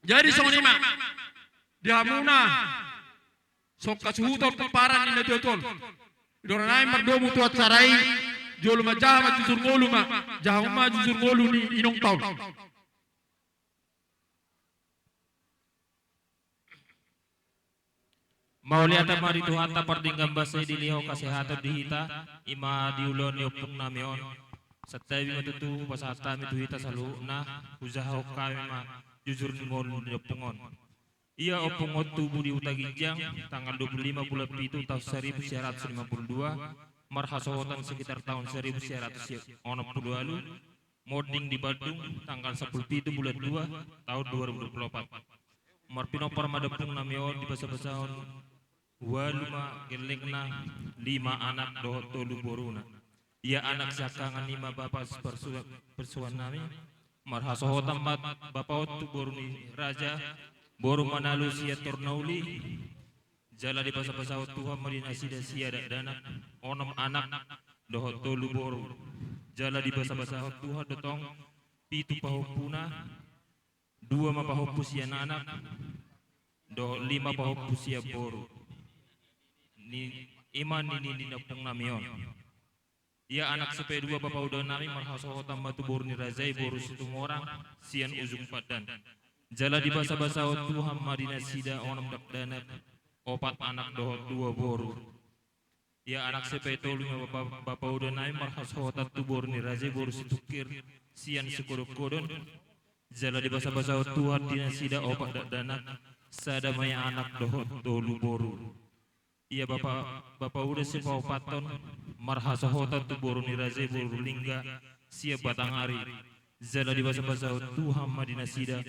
Jadi sonima dihamuna sok kasuhutor teparan ni natutul. Doranai mardomu tuat sarai jolu majah jujur ngolu ma jahuma jujur ngolu ni inong taun. Mauliata mari tuhata pardinggam basa diliho kasehatan dihita ima diulon yopung namion satabi matutu pasata mituhita salu na uzahaw kami ma jujur ngol yopungon. Ia opungot tubuh di Utaginjang tanggal 25 bulan 7 tahun 1952 marhasohotan sekitar tahun 1962 lalu moding di Bandung tanggal 10 bulan 2 tahun 2024 marpinopar madepung namion di basa-basahon waluma gelengna 5 anak dohot tolu boruna. Ia anak sakangan 5 bapak persuan nami marhasohotan bapak tu boruni raja boru manalu sia tornauli jala di basa-basahon Tuhan marina sida sia dana onom anak dohot tolu boru jala di basa-basahon Tuhan dotong pitu pahopuna 2 mapahopus sia anak do 5 pahopus sia boru ni iman ni napung namion. Ia anak sepe 2 bapak udah nami marhasohotan batu boru ni razai boru situ orang sian ujung padan jala di basa-basa Tuhan marina sida onam dakdanat 4 anak dohot 2 boru. Ia anak sepe tolu bapak udah nami marhasohotan tu boru ni razai boru situ kir sian sekodok-kodon jala di basa-basa Tuhan dina sida 4 dakdanat sada maya anak dohot tolu boru. Ia bapak udah sepau paton marhasohotan tu boru ni razai boru lingga siap batangari jala di basa-basa Tuhan madina sida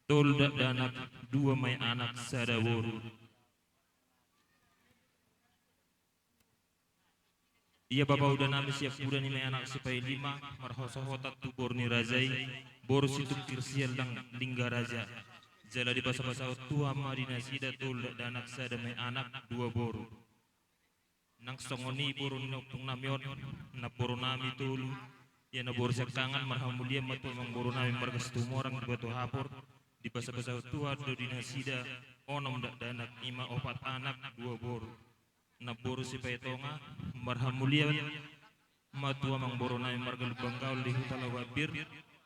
tol danak 2 may anak sada boru. Ia bapak udah nami siap udah ni may anak sipai 5 marhasohotan tu boru ni razai boru situ kirsial lingga raja jala di basa-basa Tuhan madina sida tol danak sada may anak 2 boru. Nang songoni boru nopung namion na boru nami tulu ya na boru sakangan marhamulia matu mang boru nami margas tumorang di batu hapor di basa-basa Tuhan do dina sida onom danak 5 4 anak 2 boru na boru si paitonga marhamulia matu mang boru nami margal bangkaul di hutala wabir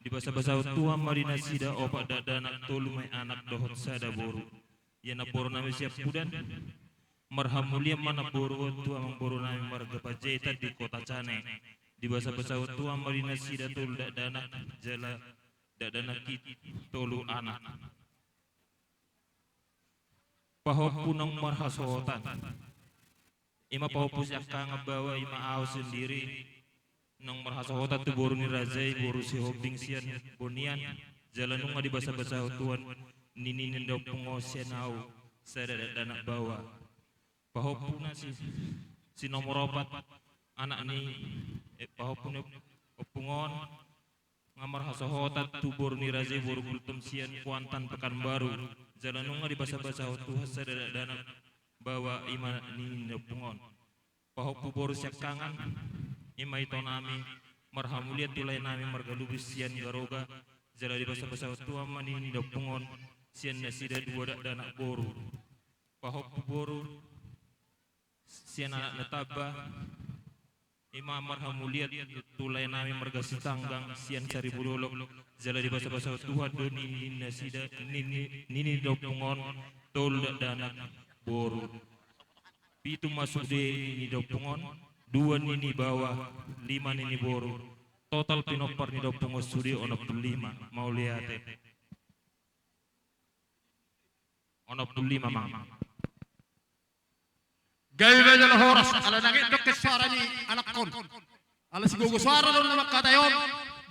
di basa-basa Tuhan marina sida 4 danak tolu may anak dohot sada boru ya na boru nami siap pudan marhamulia mana boru Tuhan mang boru nami marga pajeta di kota Cane di basa-basa Tuhan marina sida tolu danak jala danak tolu anak pahopunang marhasohotan ima pahopus yakka ngabawa ima aw sendiri nang marhasohotan tu boru ni razai boru si hobding sian bonian jalan nunga di basa-basa Tuhan nini nendok pengosian au sada danak bawa pahopuna si nomor 4 anak ni pahopuna opungon ngamar hasohotat tu boru ni razai boru kultum sian kuantan pekan baru jalan nunga di basa-basa Tuhan sada danak bawa ima ni nepungon pahopu boru syakangan ima ito nami marhamulia tulay nami margalubis sian garoga jala di basa-basa Tuhan mani nepungon sian nasida 2 danak boru pahopu boru sian anak netaba ima marhamulia tulay nami margasi tanggang sian cari bulolok jala di basa-basa Tuhan do nini nasida nini dopungon tol danak boru pitu masuk de nini dopungon 2 nini bawah 5 nini boru total pinopar ni dopungon sudi onop 5 mau lihat onop 5 mang Gawe jala horas ala nangit doket suara ni anak kon. Ala sigogo suara don nama katayon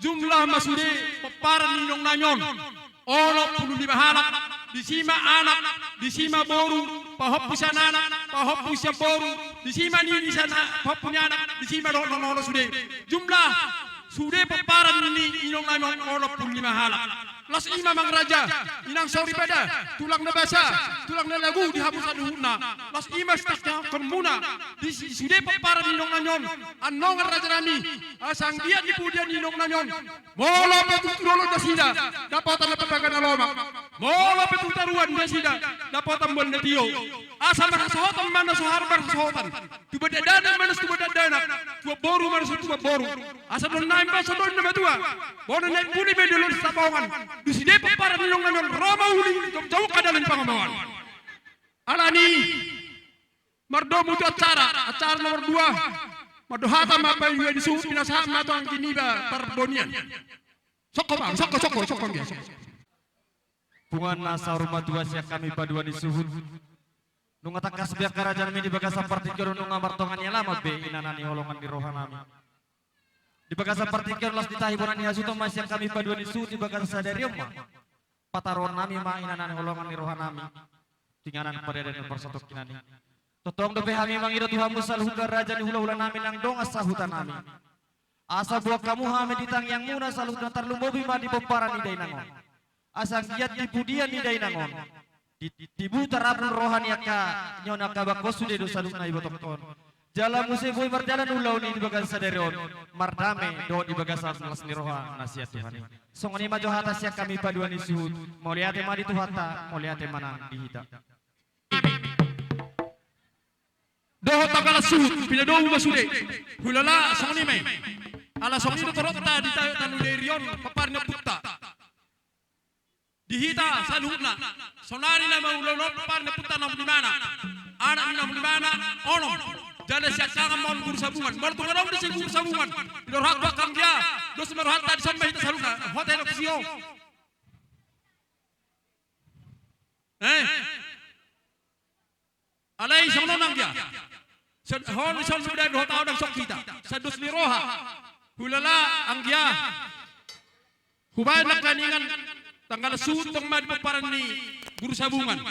jumlah masude peparan ni nong nanyon. Ono 15 halak disima anak disima boru pahopusan anak pahopusan boru disima ni sana pahopunya anak disima don sude jumlah sude peparan ni nong nanyon ono 15 halak Las imam ang raja, inang sorry pada, tulang na basa, tulang na lagu di hapusan huna. Las imas taknya kon muna, di sude para ninong nanyon, anong ang raja nami, asang dia di pudian ninong nanyon. Molo petutulolo na sida, dapat ang napapagan na lomak. Molo petutaruan na sida, dapat ang buwan na tiyo. Asa makasahotan man na suhar makasahotan. Tuba dadanan man na tuba dadanak, tuba boru man na tuba boru. Asa doon na imba sa doon na matua, bono na impuni medulon sa pawangan. Di sini para ninong nanon Roma uli jauh kadalan pangamawan. Alani mardomu itu acara nomor 2. Madohata mapa yang disu pinasa mato ang giniba pardonian. Soko bang, soko dia. Pungan nasa rumah tua siak kami paduan di suhun. Nunga takas biak kerajaan ini bagasa partiker nunga martongannya lama be inanani holongan di rohanami. Di bagasa partiker las ditahi bonani hasuto mas yang kami paduan di suhun di bagasa sadari omma. Pataron nami ma inanani holongan di rohanami. Tinganan pada dan persatok kinani. Totong dobe hami mangira Tuhan musal hukar raja di hula-hula nami nang dong asa hutan nami. Asa buah kamu hame ditang yang muna salut natar lumbobi ma di peparan idai nangon. Asa giat di pudian idai nangon. Di buta rabun rohani aka nyona kabakosu de dosa luna ibotokon. Jalan musim boy berjalan ulau ni di bagasa sadarion. Mardame do di bagasa selas ni roha nasihat Tuhan. Songoni majo hata siak kami paduan isuhut. Mau lihat ma di tuhata, mau lihat mana dihita. Doho tagala suhut, pinadohu masude. Hulala songni may. Ala songni do torota di tayo tanuderion paparnya putta. Dihita sa luhutna. Sonari na maulolot paparnya putta nam di mana. Anak nam di mana ono. Jadi siya kangen mau guru sabungan. Baru tuh orang udah guru sabungan. Dorhat bakang dia. Dos merhat tadi sampai itu saluna. Hotel opsio. Alai sono nang dia. Hon son sudah 2 tahun dan sok kita. Sadus ni roha. Hulala ang dia. Hubay nakaningan tanggal sutong mad paparan ni guru sabungan.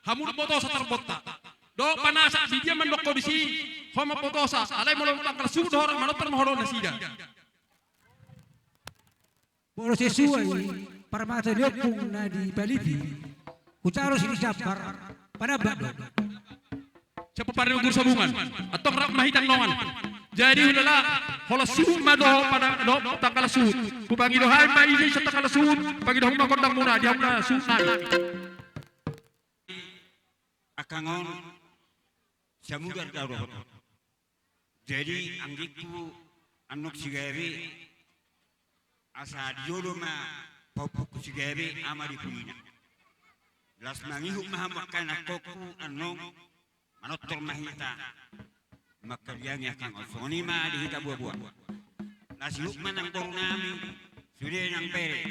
Hamur boto sa tarbota. Do panasa si dia mandok kondisi homa potosa alai molong tanggal sudo orang manotar maholo na sida. Poro sesuai para mata diokung na di Balibi. Ucaro sini sabar pada bado. Siapa para guru sabungan atau rak mahitan nongan. Jadi hulala hola suhu mado pada do tanggal suhu. Kubangi do hai mai ini sa tanggal suhu bagi do huma kondang muna dia huma sunan. Akangon samudar daroh. Jadi anggiku anok sigari asa diolo ma paupuk sigari amari kulina. Las mangihuk mahamakan akoku anong manotor mahita. Makariangnya kang osoni ma dihita buah-buah. Las yukman ang tong nami sudah nang pere.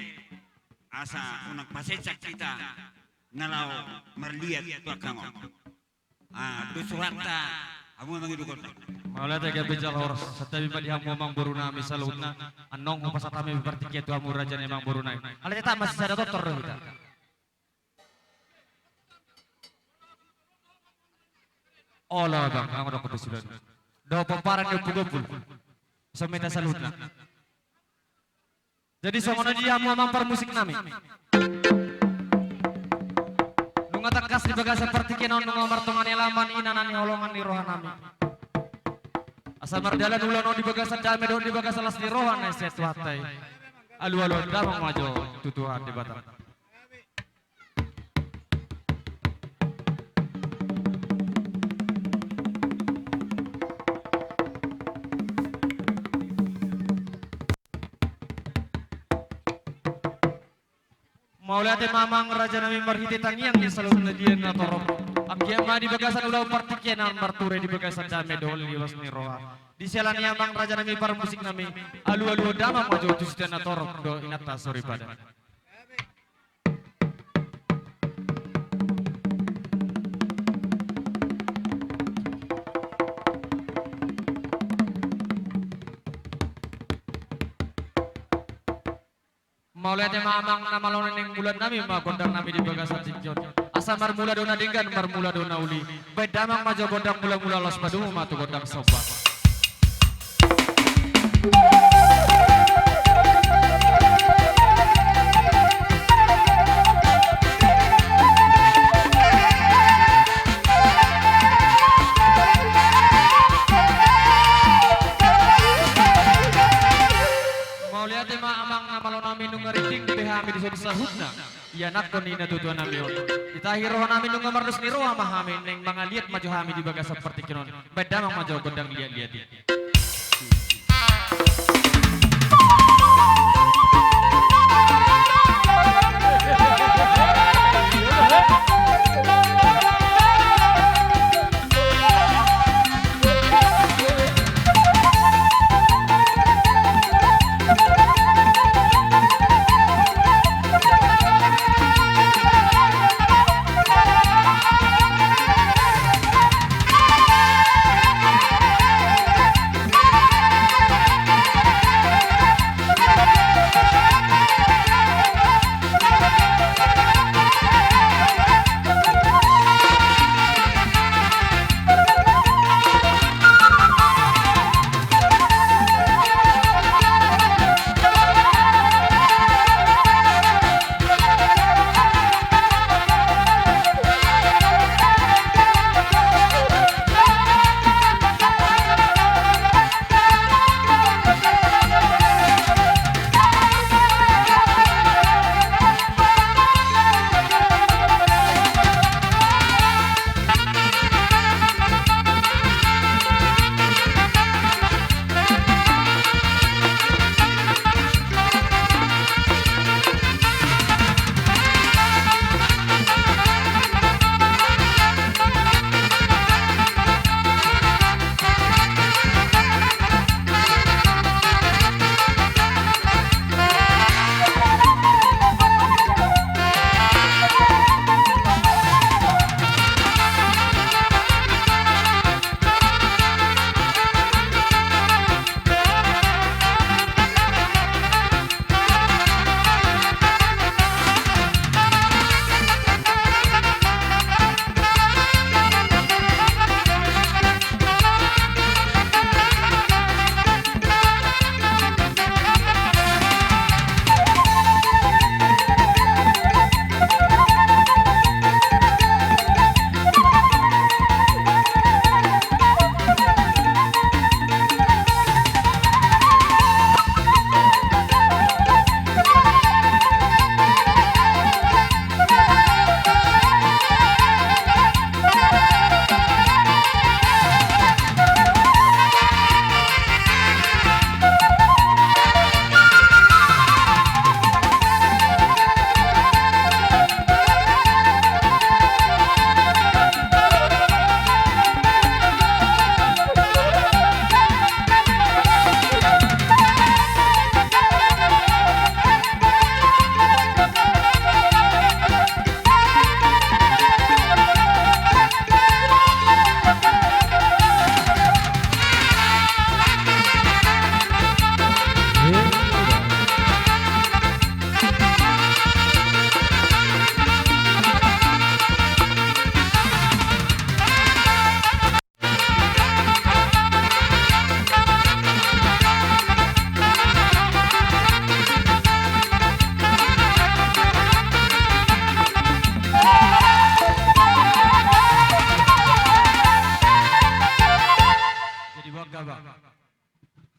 Asa unang pasecak kita nalau merliat tu akangon. Dusurata amu mangidu kota. Maula tega becal horos satabi mali hamu mang boruna misalutna annong pasatame berarti tu hamu raja emang boruna. Ala eta masih sada dokter kita. Ola bang, kamu dah kebetulan. Dah paparan yo pugopul. Sameta salutna. Jadi songono dia hamu mang permusik nami. Ngatakas di bagasa seperti kenon nomor tongan elaman inanani holongan di rohanami. Asal mardalan ulono di bagasa dame do di bagasa las di rohan eset watai. Alu-alu damang majo tutuhan di batang. Maulihat mamang raja nami marhiti tangiang di salun nadian na torok. Ang kiyama di bagasan ulaw partikian ang marture di bagasan dame dole di los ni roha. Di selan yamang raja nami para musik nami alu-alu damang majo tusitan na torok do inata sorry pada. Maulihat mamang nama lonen yang bulan nami ma gondang nami di bagasan tikjon. Asa marmula dona dinggan marmula dona uli. Baik damang majo gondang mula-mula los padumu matu gondang soba. kami di sahutna. Iya nakon ina tutuan nami on. Itahi roh nami nung ngamardus ni roh amahami neng mga liat maju kami di bagas seperti kinon. Bedamang maju gondang liat-liat.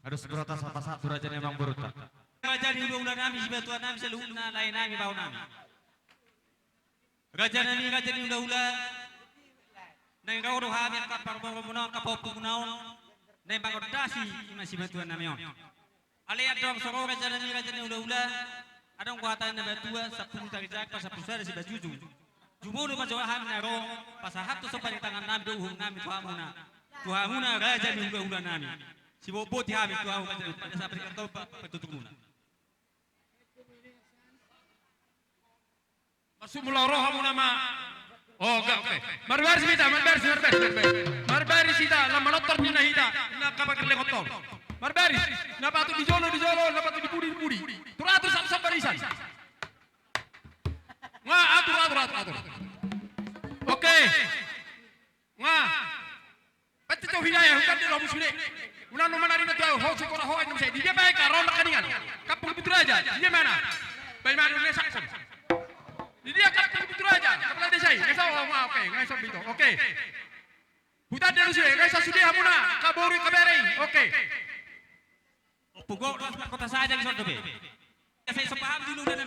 Harus berotas apa satu raja memang berutak. Raja di ulang nami si batuan nami seluhna lain nami bau nami. Raja di ulang nang kau doh hamil kapar bangunan kapopu naon nang bangodasi masih batuan nami on. Ale adong soro raja di ulang adong kuatan na batua sapung tari jak pas sapung si bajuju. Jumo do majawa hamil naro pasahat tu sopan tangan nami dohung nami tuhamuna raja di ulang nami. Si bobo ti hamil tuhamu pada saat berkata petutuk muna. Masuk mula roh kamu nama. Oh, enggak, oke. Marbari sita, marbari sita, lama notor ni nahida, na kapag lekotor. Marbari, na patu di jolo, na patu di budi. Turatur satu barisan. Nga, atur. Oke. Nga. Pati to hidayah, hutan di lomus sini. Ulan no manari na tuh, ho sukora ho ini saya. Dia baik karon kaningan. Kapung betul aja. Dia mana? Baik mana dia sakson. Dia kapung betul aja. Kapal desa ini. Nggak tahu oke, nggak tahu itu. Oke. Hutan di sini, nggak tahu sudah hamuna. Kaburi kaberi. Oke. Pugok kota saja di sana be. Saya sepaham dulu dan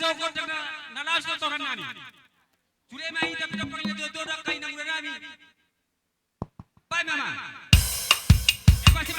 sokot na nalas ko toran nami. Sule mai ta pinang pangina do da kai nang nami. Bye mama. Pasi.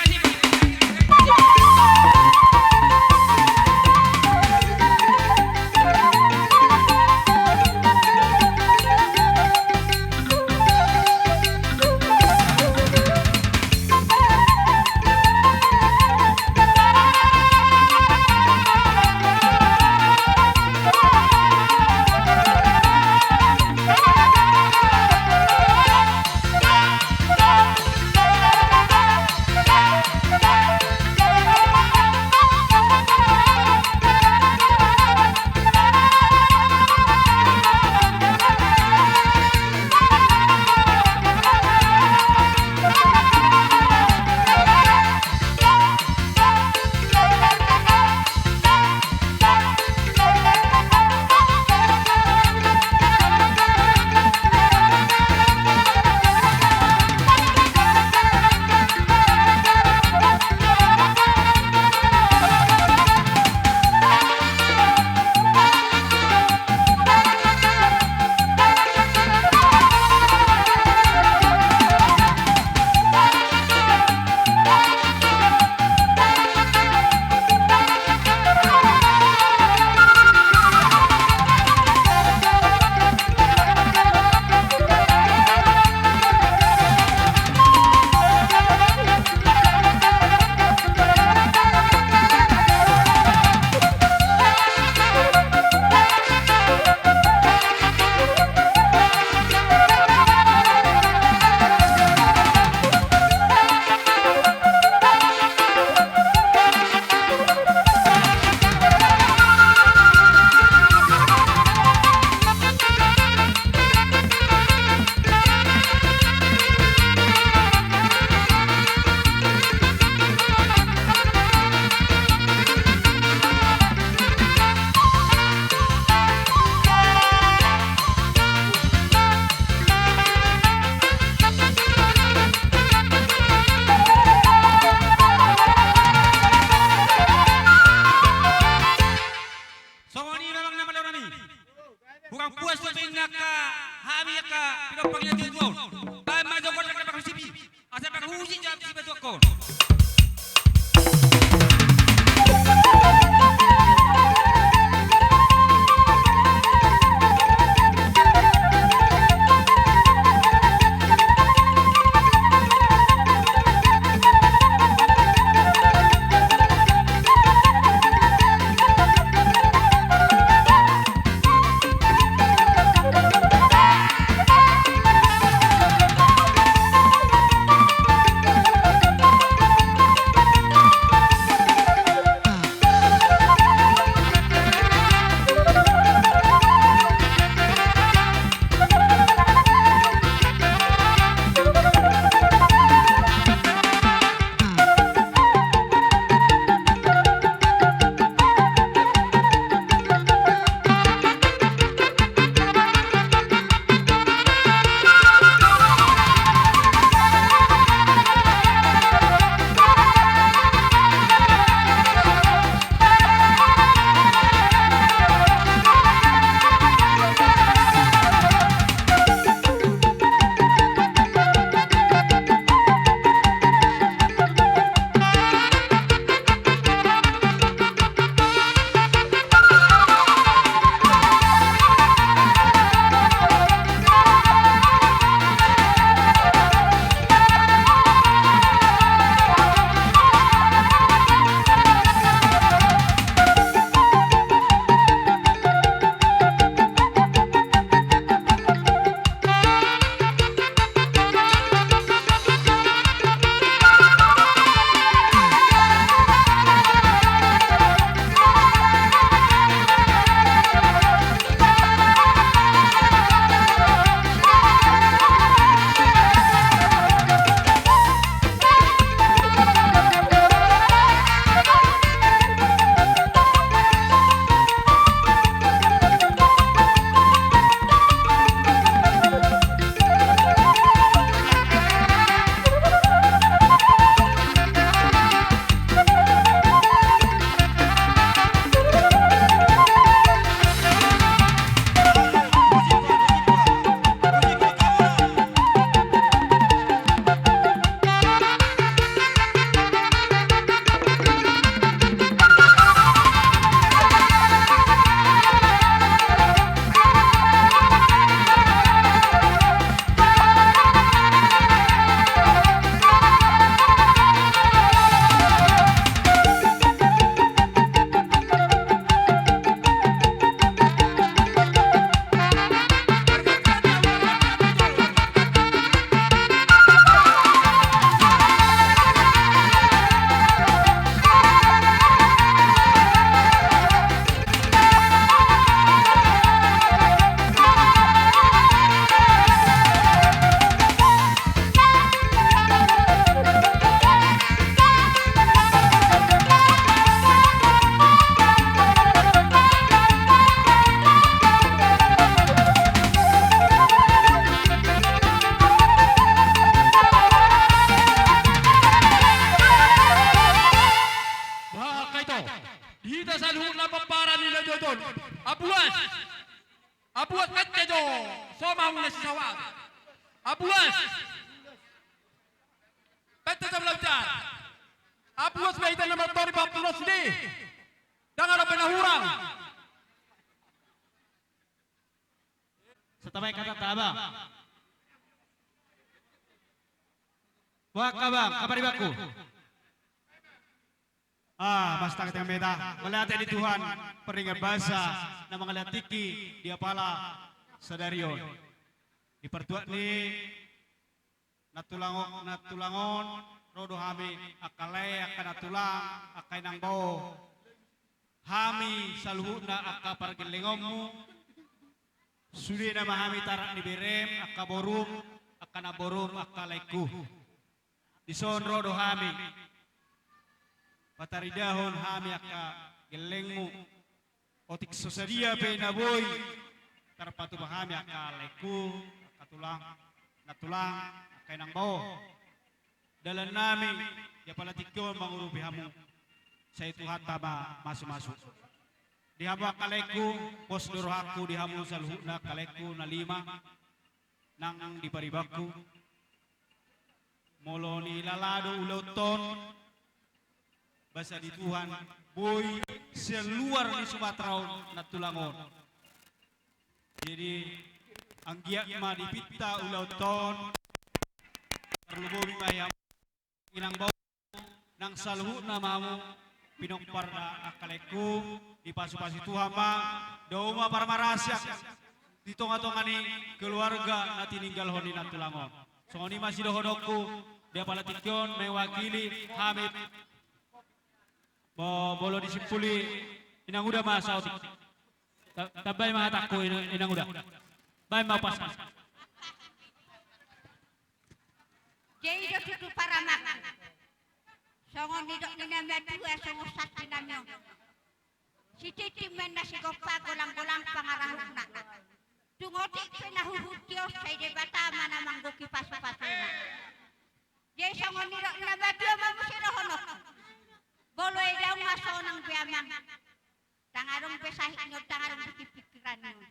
Bukan puas tu pinaka, hami ka, pinang pangina tuan. Baik maju kau nak pakai sipi, asal pakai uji jawab siapa tu kau. doon. Abuas. Abuas kat kejo. Soma muna si Sawat. Abuas. Pette sa belautar. Abuas maitan nomor 250 sini. Dengan penahurang. Setabay kata taba. Buat kabang, kabar ibaku. Basta kita meta. Melatih di Tuhan, peringat bahasa, na mga latiki, dia pala, sadarion. Di pertuat ni, natulangon, rodo hami, akalay, akanatulang, akay nang bao. Hami, saluhut na akapargilingom sudi na mahami tarak ni Berem, akaborum, akanaborum, akalayku. Dison rodo hami. Pataridahon hami aka gelengmu. Otik sosadia pe naboy. Tarpatu bahami aka laiku, akatulang, natulang, akay nang bao. Dalan namin, ya pala tikyon mangurupi hamu. Sa itu hatama masuk-masuk. Dihamu akalaiku, pos duruhaku dihamu saluhuna kalaiku na 5 nang diparibaku. Molo ni lalado ulauton basa di Tuhan boy seluar di Sumatera na tulangon. Jadi anggiak ma dipita ulauton perlu bobi mayam inang bau nang saluhuna mamu pinokpar na akaleku di pasu-pasu Tuhan ma dauma para marasyak di tonga-tonga ni keluarga na tininggal honi na tulangon. So ni masih dohodokku dia pala tikyon mewakili Hamid bolo disimpuli inang udah masa otik tabay mga takko inang udah bay mapas jadi do tutu para makan songon nidok ninamya dua songon sat ninamyo si titi men nasi gopa golang-golang pangarahuna tungotik penahuhutyo say debata mana manggoki pasu-pasuna jadi songon nidok ninamya dua mamusirohonok bolo edang masonang biamang tangarong pesahit nyo tangarong pikiran nyo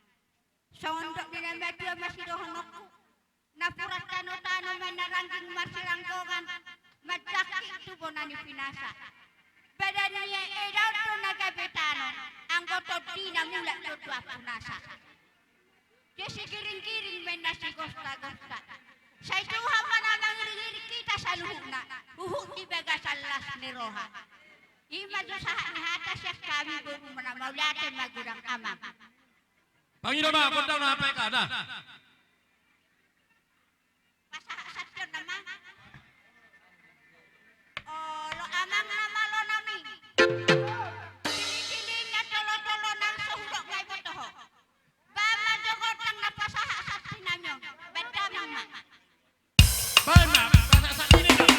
songon dok ninamya dua masirohonok napurat tano-tano menarangking masiranggogan madaki tubo na ni pinasa badan niya edaw to nagabetano ang goto di na mula to apunasa kasi giring-giring men na si gosta-gosta sa ituha manamang ringiri kita sa luhuk na uhuk di baga sa las ni Roha ima do sa hata siya kami buru manamaulatan magurang amam Panginoon ba, kung daw napay ka na. pasahasat yun naman lo amang na malo nami sili-sili na tolo-tolo ng suhulok ngay botoho bama jogot ang napasahasat sinanyo benda mama Baik, Mak. Masa saat ini, Mak.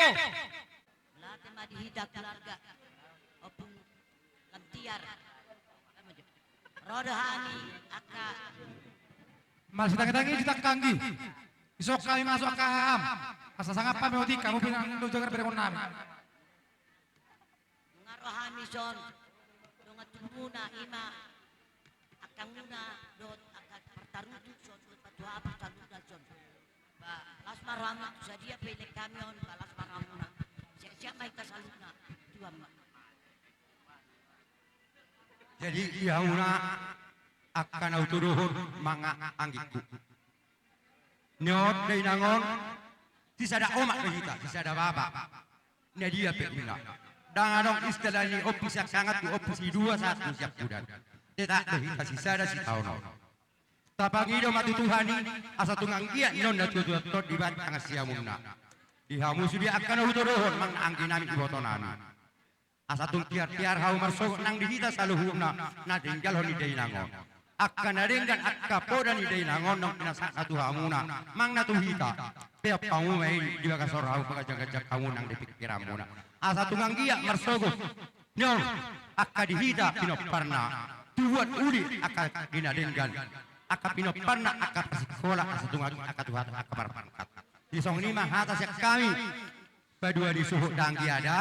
Eko. Lahat ay madihida keluarga. Opung kantiar. Rodahani aka Masih tangi-tangi kita kanggi. Isok kami masuk akam. Asa sangat pamodi kamu pinang do jagar berekon nami. ngarohani son. Donga tumuna ima akanguna dot akat pertarutu son patua pertarutu son. Ba lasmar ramna sadia pele kamion ba lasmar ramna. Siap mai kasaluna tuam. Jadi ihauna akan auturuhun mga anggiku. Nyot day nangon, tisada omak kita, tisada baba. Nya dia pekina. Dangadong istilahnya opus yang sangat di opus 21 siap kudan. Tidak dehita sisada si tauno. Tapangido matutuhani asa tungang kia non na tututot di bat ang siamuna. Dihamu sudi akan auturuhun mang angginami ibotonami. Asa tung tiar-tiar hau marsog nang dihita saluhuna na tinggal honi day nangon. Akan naringgan at kapoda ni day nangon nang pinasak na tuhamuna mang natuhita. Pea pangumay di baga sorau pagajag-ajag kamu nang dipikiran muna. Asa tungang giya marsogo. Nyon akka dihita pinoparna. Tuwat uli akka dinaringgan. Akka pinoparna akka pasikola asa tungang akka tuhat akka parpangkat. Isong lima hatas yak kami. Badua di suhu danggi ada.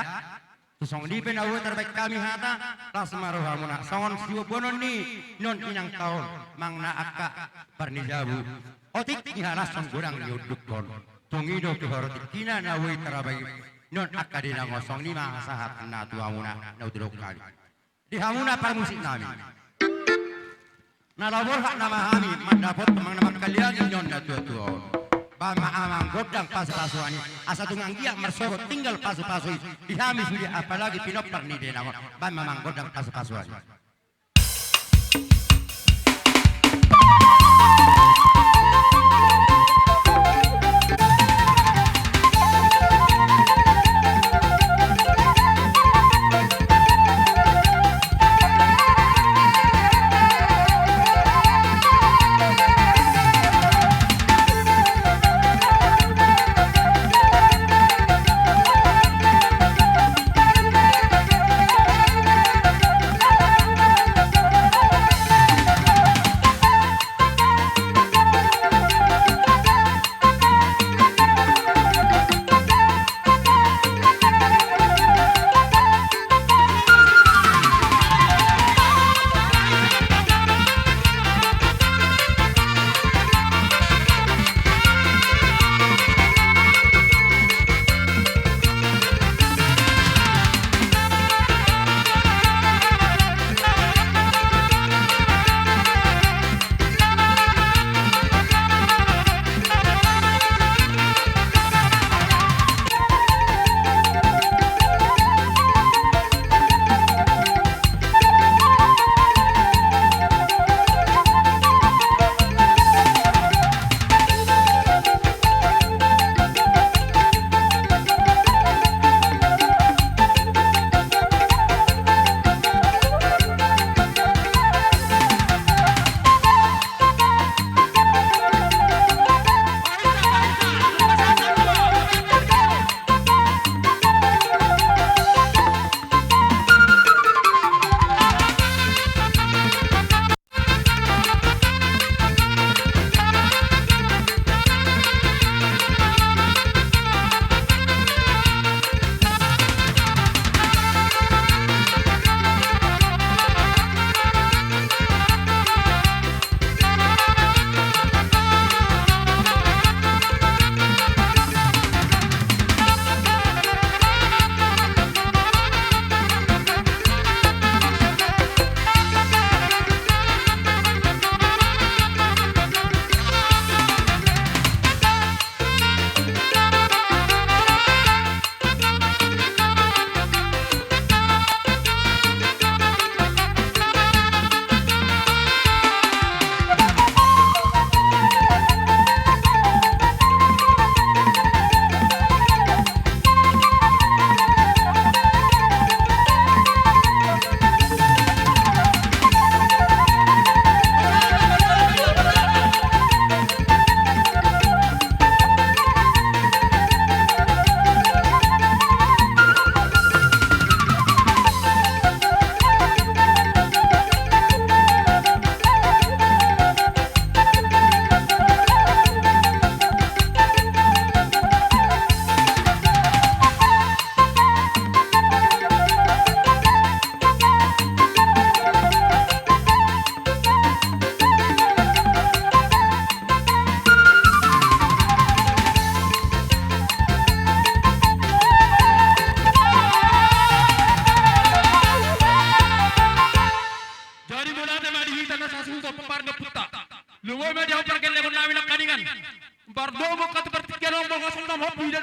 Song di penawa terbaik kami hata lasmaruh hamuna songon siwa bonon ni non inang taon mangna akka parnijabu otik iharas song gurang nyuduk kon tungido kehorotik kina nawai terbaik non akka dina ngosong ni mahasahat na tuamuna na udurok kali di hamuna par musik nami nalabor hak nama hami mandapot mang nama kalian non na tuatuon Bama amang godang pasu-pasuani asa tungang giak mersogo tinggal pasu-pasui dihami sudi apalagi pinopar ni denamon bama amang godang pasu-pasuani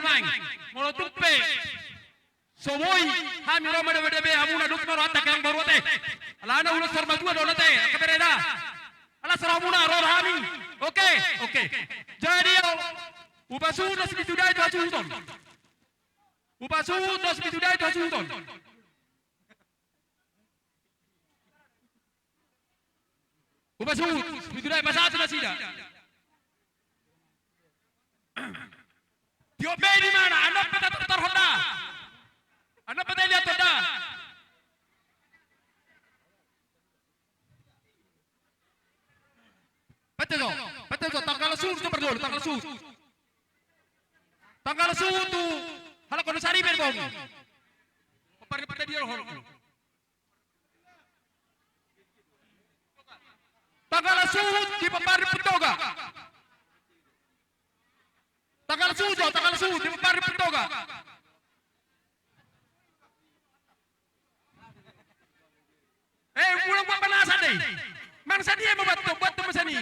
naing. Molo tupe. Soboy, hami roma de be amuna duk maro atta kang baru te. Ala ana ulas sarma dua dona te, kabereda. Ala saramuna ror hami. Oke. Jadi ubasu dos bitudai tu asuton. Ubasu dos bitudai tu asuton. Ubasu bitudai pasat na sida. Tiope di mana? Anda peta terhonda. Anda peta lihat honda. Betul, tanggal su itu berdua, tanggal su. Tanggal su tu halak kono sari berbom. Pepar dia hol. Tanggal su di pepar petoga. Tanggal su di pepar petoga. Ulang buat panasan deh. Mangsa dia buat masa ni.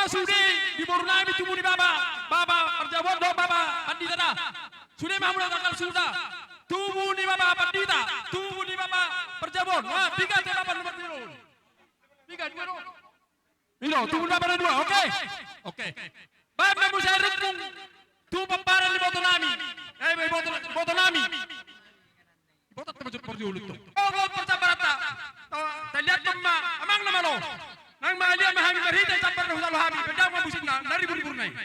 Sudah di Borneo itu muni baba perjamuan do baba pandita dah. Sudah mahmud tanggal sudah. Tubuh ni baba pandita, tubuh ni baba perjamuan. Wah, tiga te baba nomor 0. Tiga dua no. Milo, tubuh baba nomor 2. Oke. Baba mo sa rukung tu pamparan ni Botonami. Botonami. Botot te perjulut tu. Oh, percabarata. Taliat ma amang na malo. Nang maalia mahami marita tapar na husalo hami. Pendang mabusik na, naribur-ribur na eh.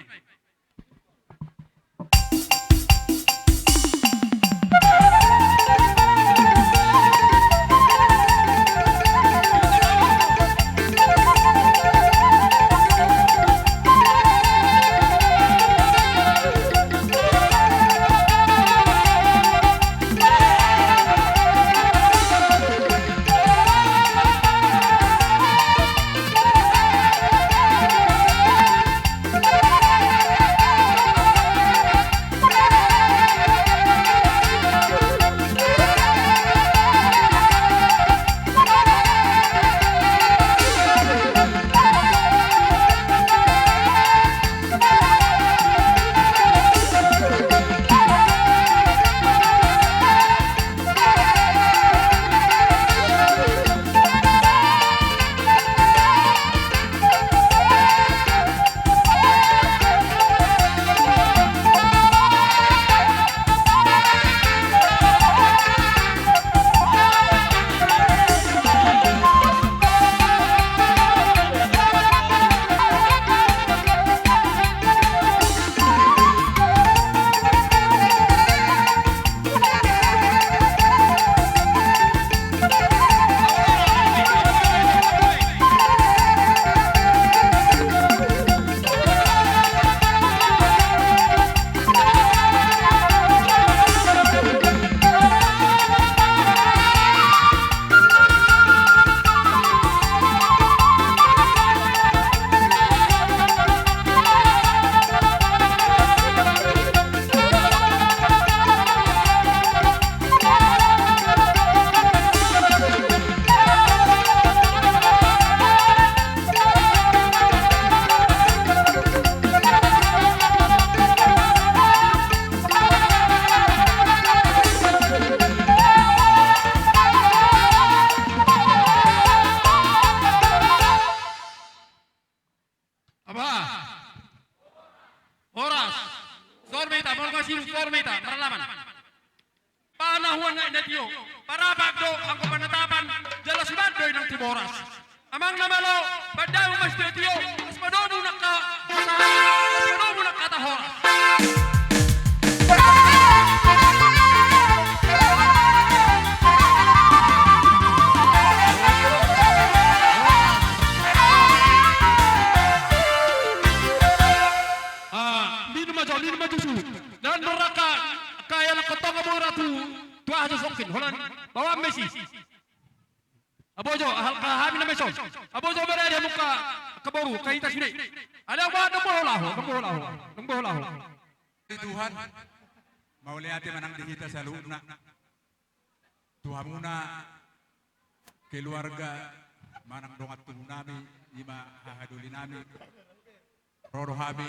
Panahuan na inatyo, para bagdo ang kumanatapan, jelas badoy ng Tiboras. Amang namalo, badaw mas detyo, mas madobo nakatahora. Lino maju su, dan neraka kaya nak ketong abora tu aja sokin, holan bawa Messi. Abojo hal kahami na meson. Abojo berada muka keboru kahita sini. Ada apa nungboholaho. Tuhan mau lihat manang dihita sa loob na. Tuhan muna keluarga manang dongat tubuh nami ima hahaduli nami roro hami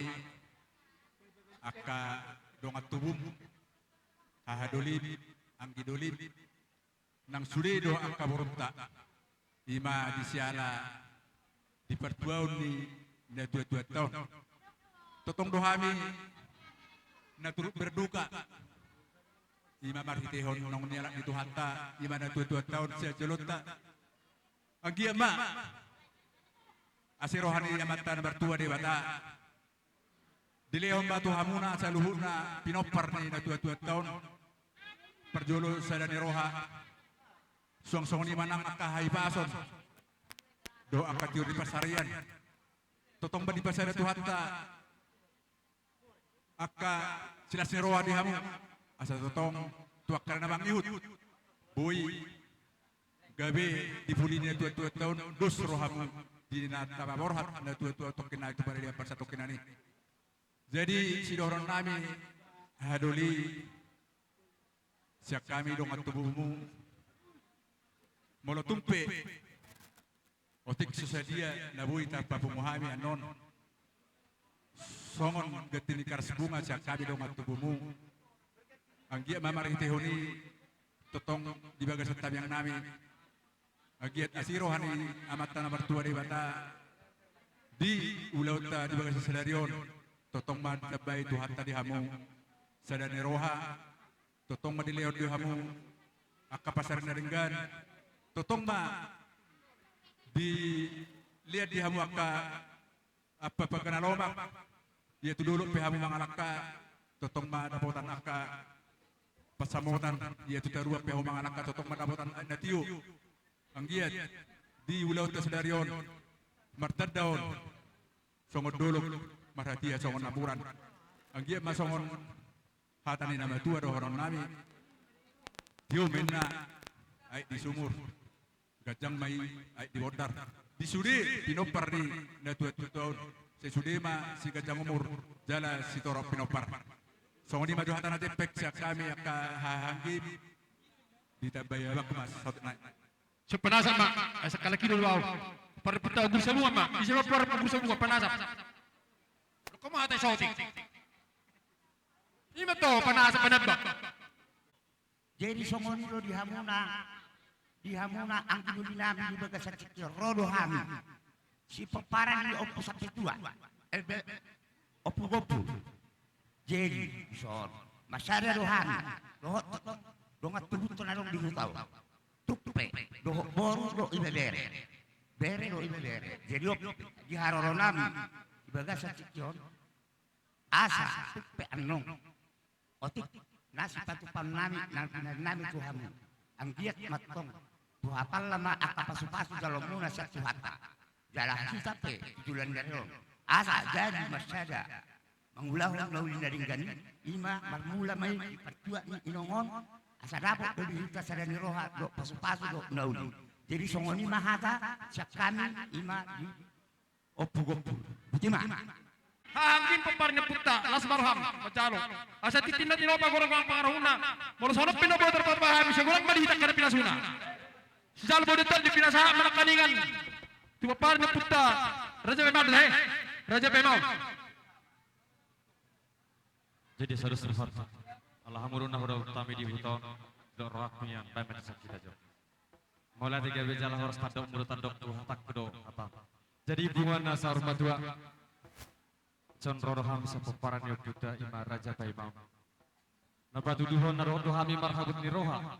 akka dongat tubuh hahaduli anggiduli nang suredo akka borunta ima disiala di pertuaun ni na dua tahun totong dohami na turut berduka ima marhitehon nong nialak itu hatta ima na dua tahun siya jelota agi ama asirohani yamata na bertua dewata dilehon batu hamuna sa luhurna pinopar ni na dua tahun perjolo sadani roha suang-suang ni manang akahay pason do akatiur di pasarian totong ba di pasarian tu hatta akka silas ni roha di hamu asa totong tuak karena bang ihut boy gabe di pulinya tua tahun dos rohamu di nata baborhat na tua tokena itu pada dia pasal tokena ni jadi si doron nami hadoli siak kami dongat tubuhmu molo tumpe otik susadia nabui tanpa pumuhami anon songon getini karas bunga siak kami dongat tubuhmu anggia mamari tehoni totong di bagas tabiang nami agiat asirohani amat tanah bertua di bata di ulauta di bagas sedarion totong man nabai tu hatta di hamu sadane roha totong madileon di hamu akka pasar naringgan totong ma di lihat di hamu akka apa pagana lomak dia tu dulu pe hamu mangalaka totong ma dapotan akka pasamutan dia tu tarua pe hamu mangalaka totong ma dapotan natiu anggiat di ulau tasdarion martadaon songon dolok marhatia songon naburan anggiat masongon hatani nama tua do orang nami tiu menna ai di sumur gajang mai ai di bodar di sudi pinopar ni na tua tahun se sudi ma si gajang umur jala si torok pinopar songon di maju hatana tepek sia kami akka hahangim ditabaya bak mas sotna sepenasap mak sekali lagi dulu bau perpeta ugur semua mak bisa per ugur semua penasap kamu hati shooting ini betul penasap penebak jadi songon lo di hamuna angkinu dinami di bagas sakit rodo hami si peparan di opo sakit tua opo gopu jadi son masyarakat rohani rohot dongat tubut tonarong di hutau tupe doh boru do ibe bere do ibe bere jadi di haroro nami di bagas sakit asa tupe anong otik nasi patupan nami tuhamu anggiat matong tuhapal lama akka pasu-pasu dalam muna sa tuhata jalan kita pe tujulan dari asa jadi masyada mengulang laulin dari gani ima marmula mai pertua ni inongon asa dapot do dihita sadani roha do pasu-pasu do nauli jadi songoni mahata siak kami ima di opu-gopu butima hangin peparnya puta las marham macalo asa titinna tinopa gorong ang pangarahuna moro sonop pinobo terpapahami segulang madihita kada pinasuna sejal bodetan di pinasa manakaningan tu peparnya puta raja memang raja memang jadi saudara-saudara alhamdulillah udah utami di hutan do raknya pamen sakit aja mulai tiga bejala harus tandok mulut tandok tuh hatak kedo apa jadi bunga nasa rumah tua Conroh ham sepeparan yok juta ima raja baimam. Nabatu duhon narodo hami marhabut ni roha.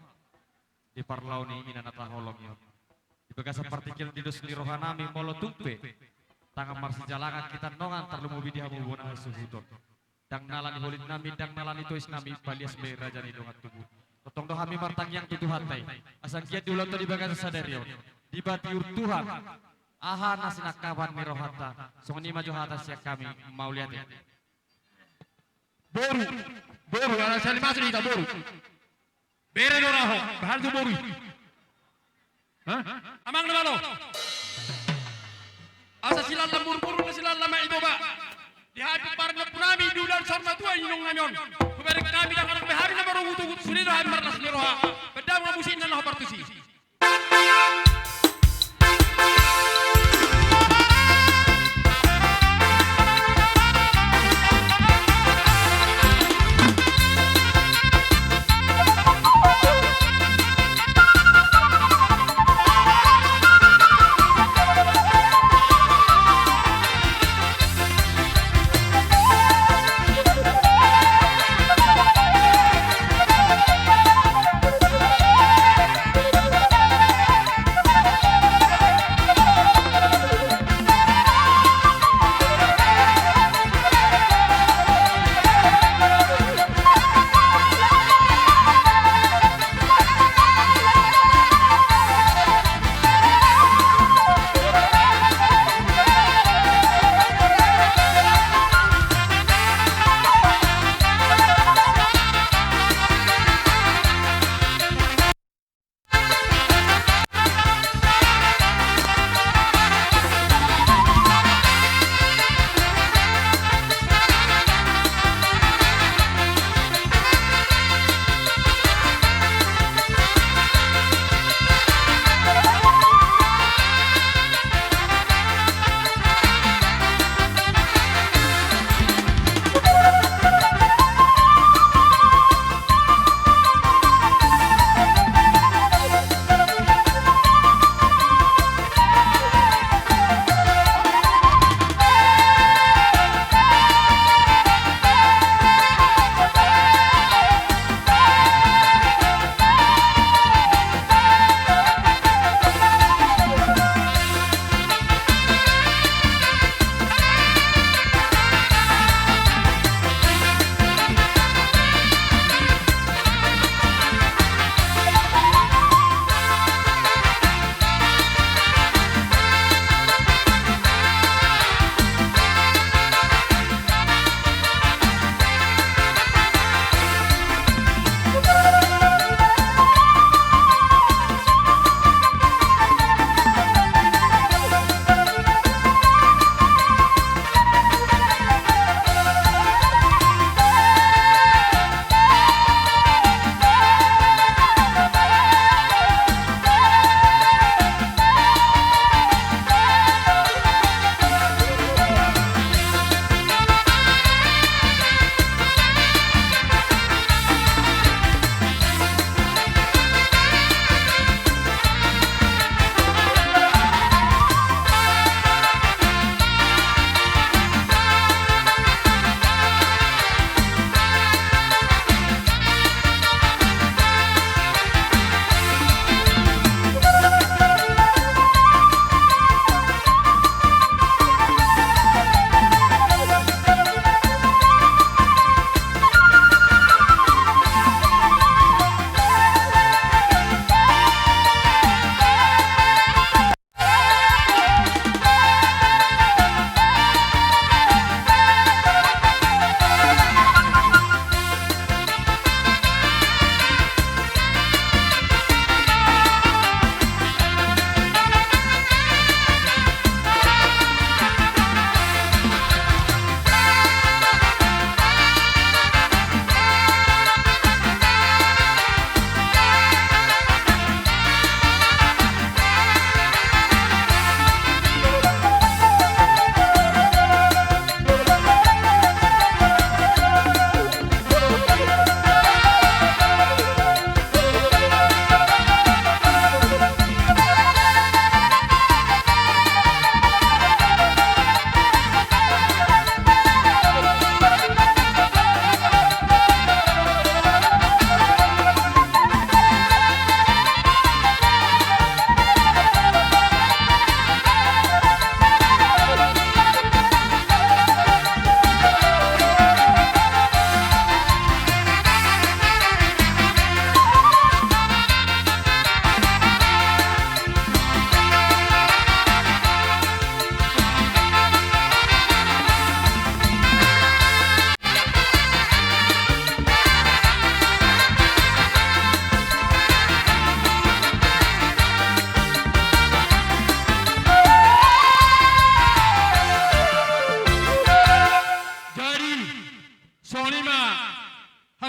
Di parlau ni ina natah holong yo. Di bekas partikel di dos ni roha nami molo tumpe. Tangan marsi jalangan kita nongan terlemu bidi hamu bona suhudon. Dang nalani holit nami dang nalani tois nami balias be raja ni dongat tubuh. Totong do hami martang yang tutu hatai. Asang kiat diulang to di bekas sadarion. Di batiur Tuhan. Aha nasina kawan ni rohata songni maju hata siak kami mau lihat ya boru ana sali masuk ita boru bere do raho bahal do boru amang na malo asa silal lambur buru na silal lama itu ba di hati parna punami dulan sorma tua inong nanyon kubere kami dah anak behari na baru utu suri do marlas ni roha bedam ngamusin na partusi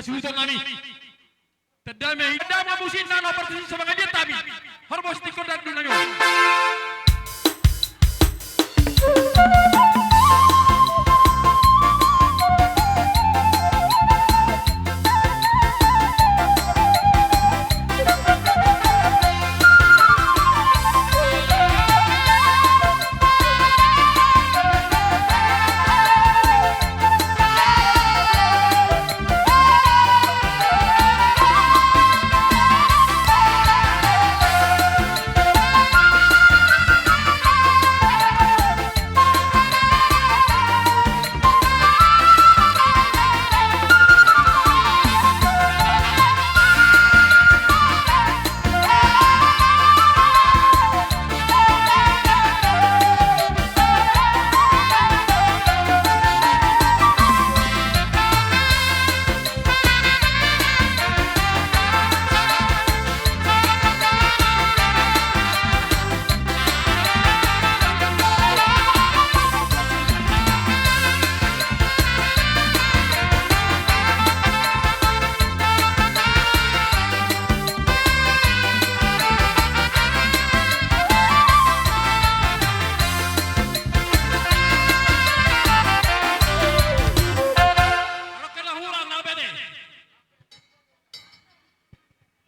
Masudon nami. Tadame hidam ngamusin na no persis sa mga dia tabi. Horbos tikod at dunanyo.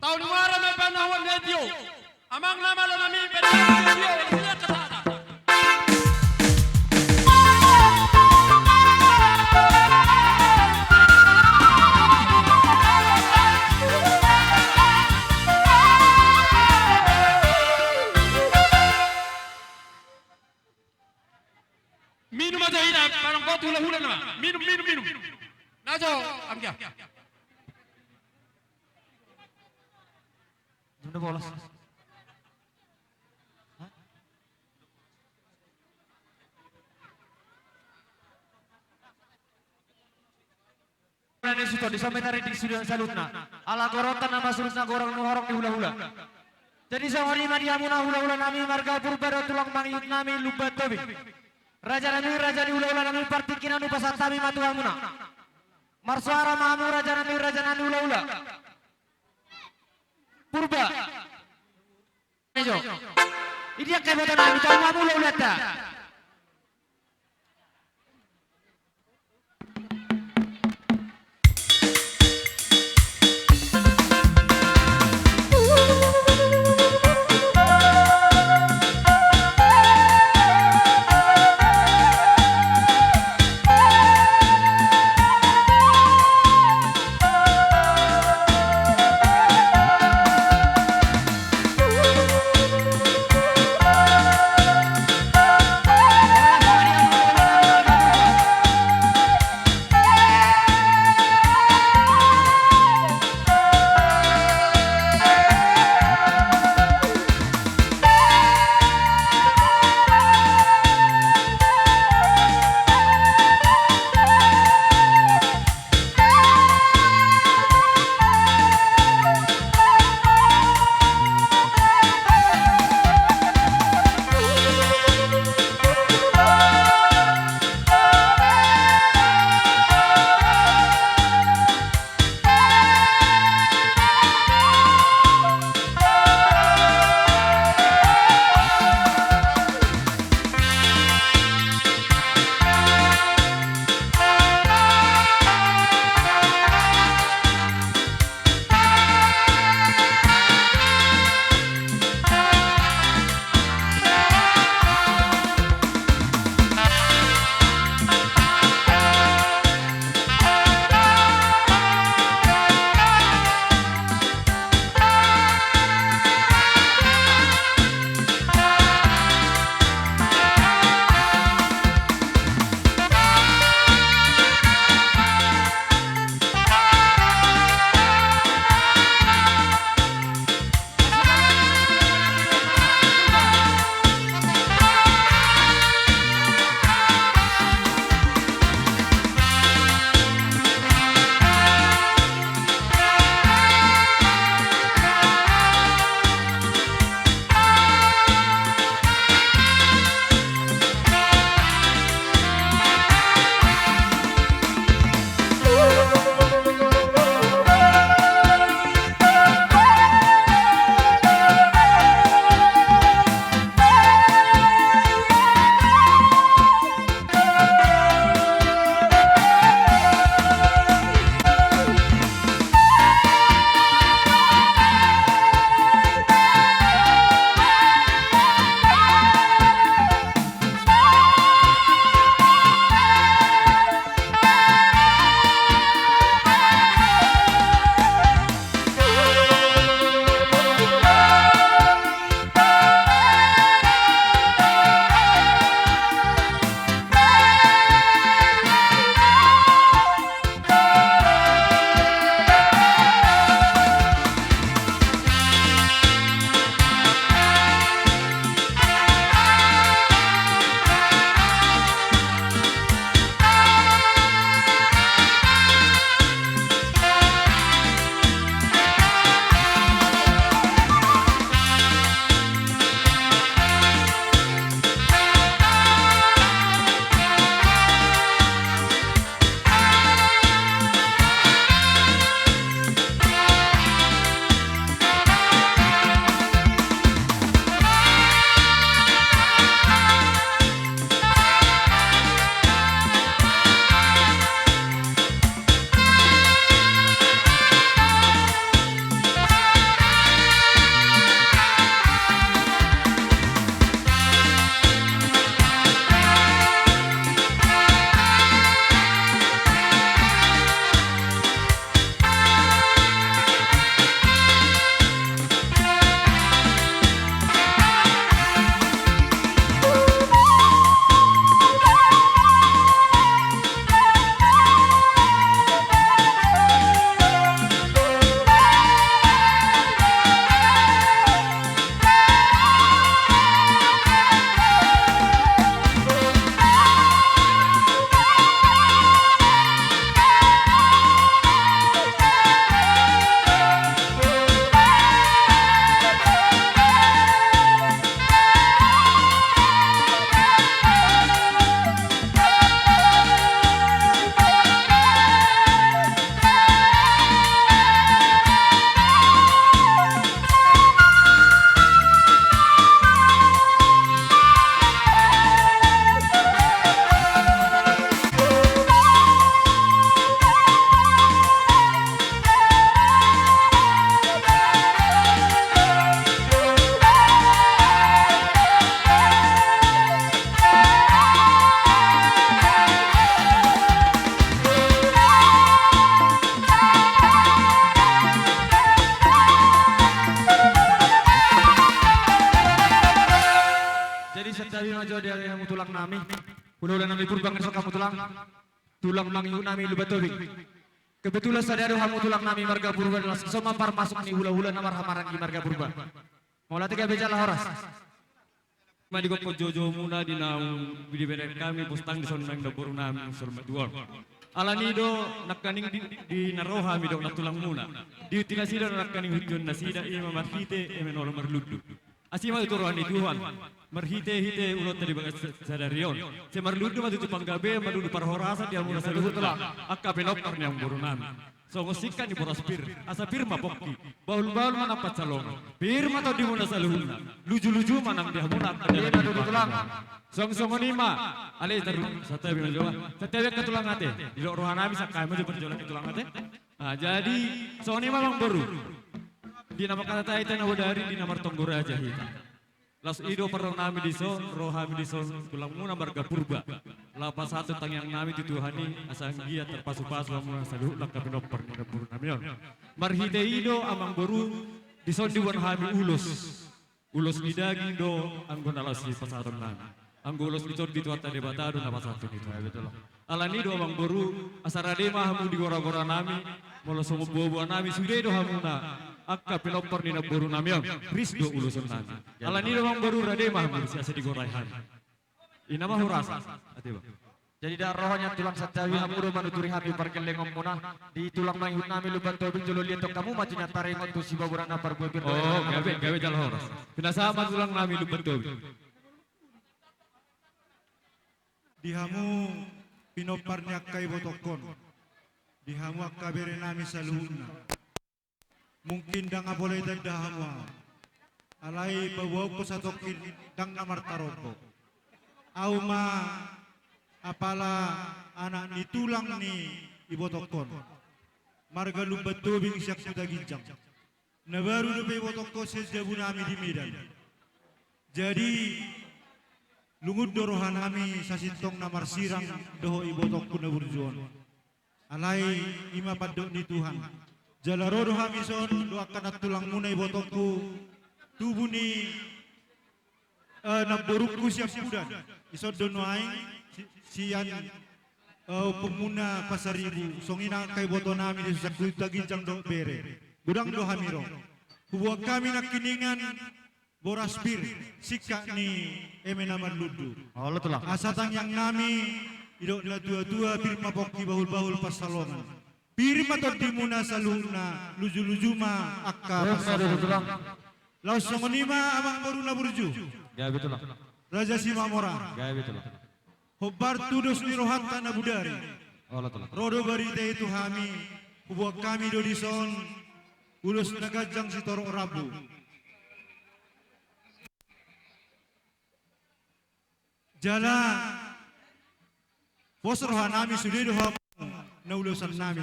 Tahun mara may panahon medyo. Amang nama lo nami panahon medyo. Siya kasada. Minum aja ini, parang kau hula-hula nama. Minum. Najo, amgia. Udah bolos. Ini sudah disampaikan di sudah salutna. Ala gorotan nama surutna gorong nuhorong di hula-hula. Jadi sahari madiamuna hula-hula nami marga purba tulang mangyut nami lubat tobi. Raja di hula-hula nami partikinan upasatami matuhamuna. Marsuara mahamu raja nami hula-hula. Purba. Nejo. Ini yang kebetulan nami tahu mahamu hula-hula ta. Jadi setabi majo dia yang tulang nami. Ulah nami purbang esok kamu tulang mangi nami lu betobing. Kebetulan sadaro hamu tulang nami marga purba las somampar masuk ni hula-hula namar hamaran di marga purba. Mola tiga bejala horas. Madi ko jojo muna di naung bidi beda kami pustang di sonang dapur nami sorma duor. Alanido nakaning di naroha mi dok natulang muna. Di tinasida nakaning hujon nasida ima marhite emen orang merludu. Asima itu rohani Tuhan. Merhite-hite ulot tadi bagas sadarion. Se marludu madu tupang gabe madu parhorasa dia muna saluhur telah. Akka penopar yang burunami. So ngosikan di boras pir. Asa pir mapokki. Baul-baul manapat salong. Pir mata di muna saluhurna. Luju-luju manang dia muna. Dia madu tulang. Song-song nima. Ale taru satabi majawa. Satabi ketulang ate. Di rohanami sakai maju perjualan ketulang ate. Jadi song nima bang baru. Di nama kata taita na wadari di nama tonggora aja hita. Las ido perang nami di son, rohami di son, tulang muna marga purba. Lapas satu tang yang nami tutuhani asang gia terpasu-pasu amuna saluh laka pinopar ni pur namion. Marhide ido amang baru di son diwan hami ulos. Ulos di daging do anggon alasi pasaron nami. Anggo ulos di son dituata debatado na pasatu itu. Betul. Alani do amang baru asarade mah hamu di gora-gora nami, molo somo buah-buah nami sudah do hamuna. Akka pelopor ni naburu namion risdo ulusan nami. Alani do amang baru rade mah hamu siasa di goraihan. Ina mah hurasa. Atiba. Jadi dah rohnya tulang satawi hamu do manuturi hami parkel lengom muna di tulang manghut nami luban tobing jolo liato kamu macinya tarengon tu si baburan apar bobir. Oh, gawe jal horas. Pinasama tulang nami luban tobing. Di hamu pinoparnya kay botokon. Di hamu akabere nami saluhuna. Mungkin dah nggak boleh dah hamu. Alai bawa ko sa tokin dang namar taropo. Auma apala anak ni tulang ni ibotokon. Marga lubat tubing siyak sudah ginjang. Nabaru na ibotokon sejabu nami di Medan. Jadi lungud dorohan nami sa sintong namar sirang doho ibotokon na burjuan. Alai ima padok ni Tuhan. Jalaro dohami son doakan at tulang muna ibotokku. Tubuh ni naborukku siap kudan. Isod donoai siyan pemuna pasaribu. Songina kay boto nami di sakuit ginjang do bere. Budang dohami ro. Huwag kami nakiningan boras pir sika ni emenaman ludu. Allah tulang. Asatang yang nami idok na tua-tua pirma poki bahul-bahul pasalongan. Pirma to dimuna saluna luju-luju ma akka pasalongan. Laos songonima amang baru na burju. Gawe tulang. Raja Simamora. Gawe tulang. Hobar tudus ni rohanta na budari. Allah tulang. Rodo barite itu hami. Kubuak kami do dison. Ulus nagajang si Toro Rabu. Jala bos roha nami sudah doha na ulusan nami.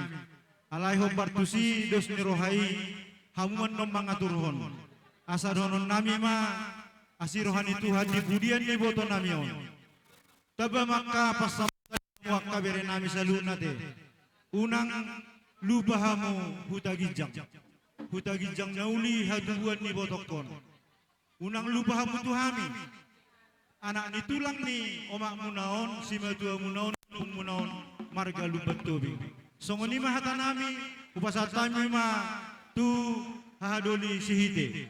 Alai hobar tusi dos ni rohai hamuan nom mangaturhon. Asa donon nami ma asirohan itu hadi budian ni boto nami on. Taba maka pasam waka bere nami saluna te. Unang lubahamu hutagijang. Hutagijang nauli haduan ni botokon. Unang lubahamu tuhami. Anak ni tulang ni omak munaon, si matua munaon, munaon, marga lubat tubing. Songoni mahata nami, upasatami ma tu hahadoli sihite.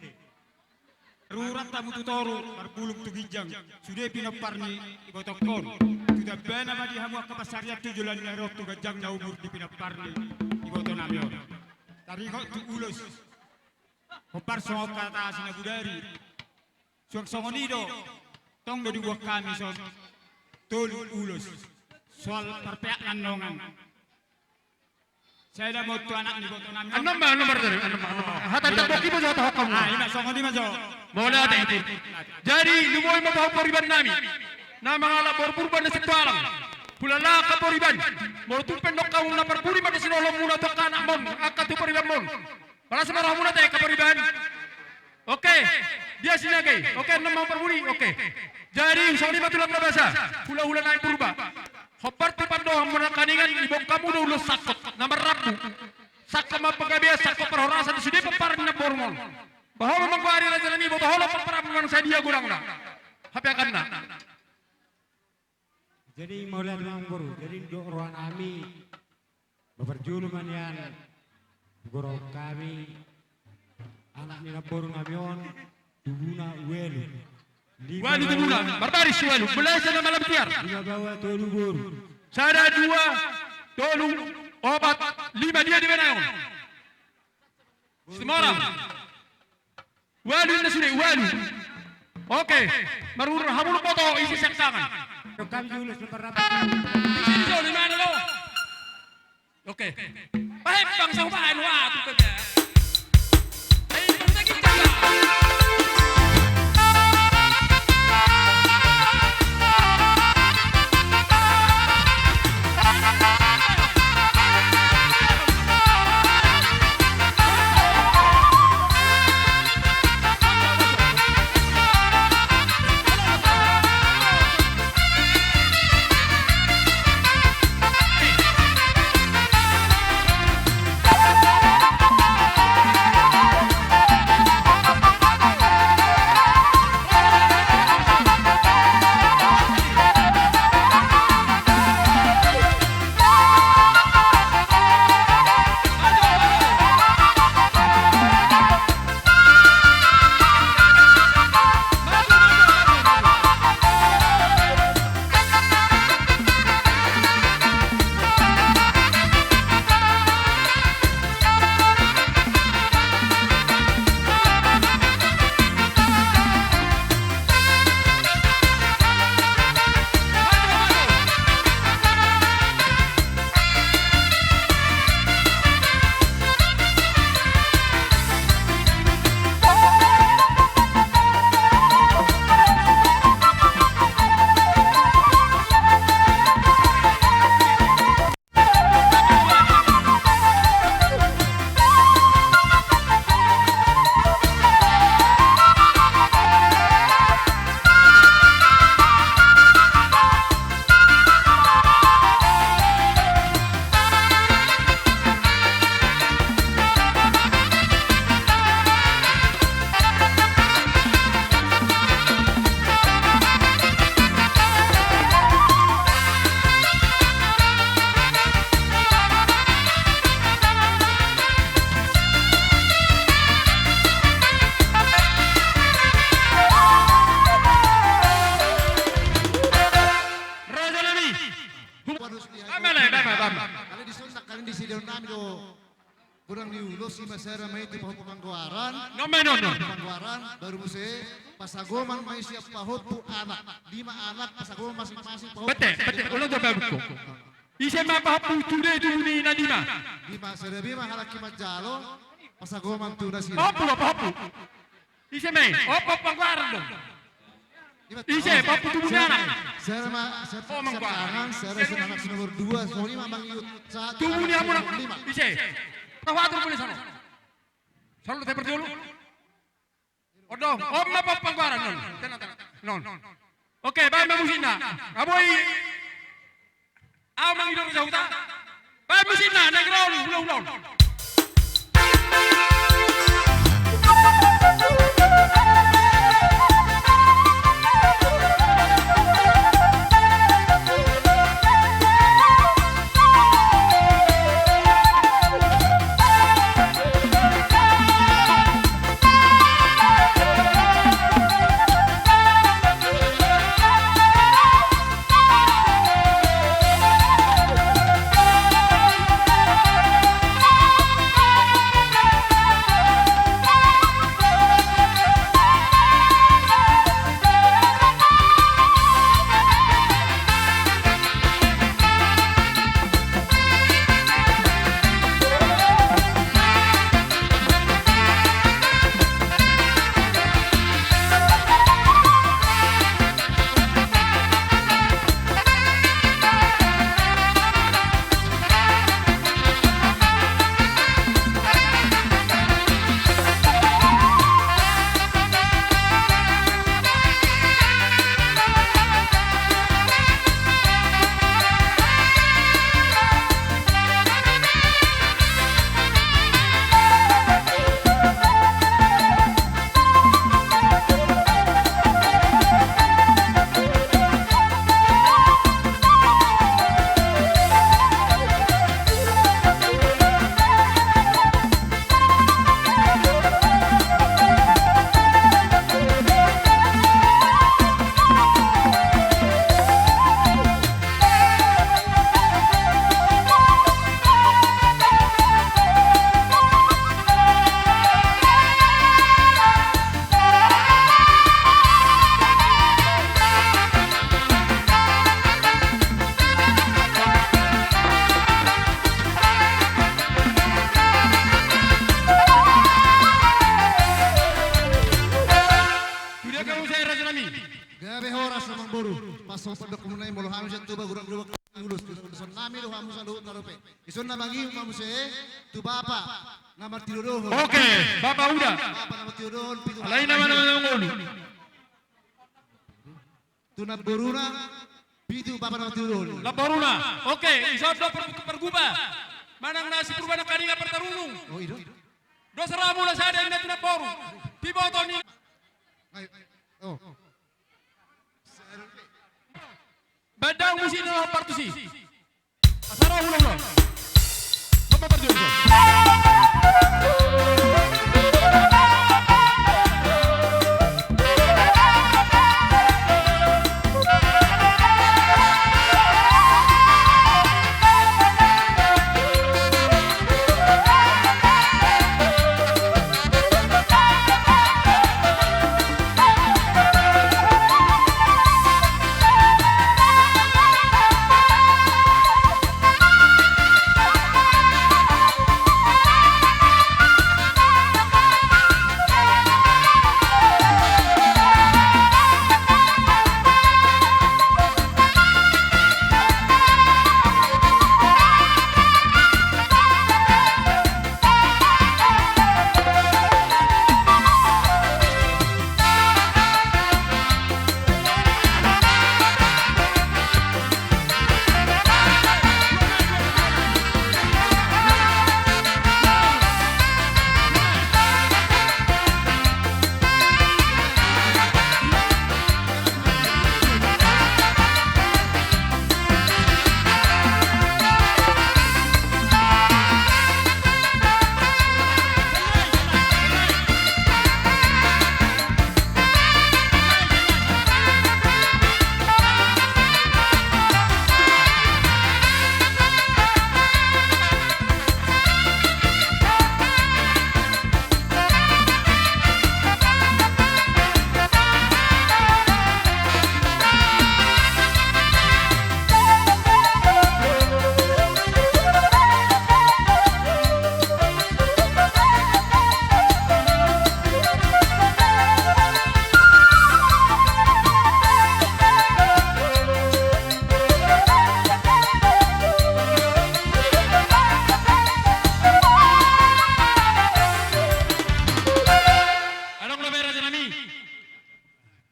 Rurat tamu tutoru, marpuluk tu gijang, sudah pinopar ni ibotokon. Sudah bena ma di hamu kapasariat tujulan ni rok tu gajang na umur di pinopar ni iboto namyo. Tari kok tu ulus. Hopar songok kata asina budari. Songonido. Tong do dibuat kami son tul ulus soal perpeak landongan. Saya dah mau tu anak ni buat nami. Anam dari anam. Hatan tak boki mo jatuh hakam. Ima songo di majo. Boleh ada itu. Jadi lumoy mo bahau poriban nami. Na mga labor purban na sikwalang. Pulala ka poriban. Mo tupen no kau na perpuri pada sinolong muna to kanak mon. Akatu poriban mon. Para semarah muna tayo ka poriban. Oke, dia sinagay. Oke, nama perpuri. Oke. Jadi soni matulang na basa. Hula-hula naik purba. Hopar tipan doang menakaningan ibong kamu dulu sakot. Nama rabu. Sakot mapagabia sakot perhorasan sudah peparin na bormol. Bahwa memang kuari raja ni bahwa peparan memang saya dia kurang na. Happy akan na. Jadi mulai dengan guru, jadi rohan kami beperjuluman yan guru kami anak nina boru ngamion tubuna welu. Wali tubuna, barbaris welu, mulai sana malam tiar. Lima bawa tolu boru. Sana 2, tolu, 4, 5 dia di mana yon? Semua orang. Welu na sini, welu. Oke, marur hamul foto isi saksangan. Kami julus berapa? Di sini jauh di mana lo? Oke. Baik bangsa upahan wah tu kerja. Bangsa kita. Kalau disuntak kalian di sidang kami do kurang diulus si masara may itu pahut pemangguaran. No. Pemangguaran baru muse pasagoman may siap pahut tu anak 5 anak pasagoman masing-masing pahut. Bete, ulang jawab ko. Ise mapahapu tude tu ni nadima. 5 serabi mahalaki majalo pasagoman tu na sila. Pahapu. Ise may, pangguaran dong. Ise, pahapu tu anak. Saya tangan, saya anak nomor 2, soalnya mamang yut. Tubuh ni amun ise. Tawatur boleh sana. Selalu saya berdulu. Odo, apa pangguaran non? Non. Oke, baik mamusina. Aboy. Aw mang idong jauh ta. Baik musina, negrol, ulang. horas namang boru. Pasong pendok munay mo hamu sa tuba gurang dua ulus. Son nami lo hamu sa luhut na rupe. Ison na magi hamu se tu bapa namar tinuruhon. Oke, Bapak udah. Bapa namar tinuruhon pitu. Lain nama ngulu. Tunap boruna pitu bapa namar tinuruhon. Laporuna. Oke, isoddo pergubah. Manang nasi perubahan kaninga pertarunung. Oh itu. Dosara mula sada ina tinaporu. Piboto ni. Oh. Badang musi na partusi. Asara ulang. Apa perjuangan?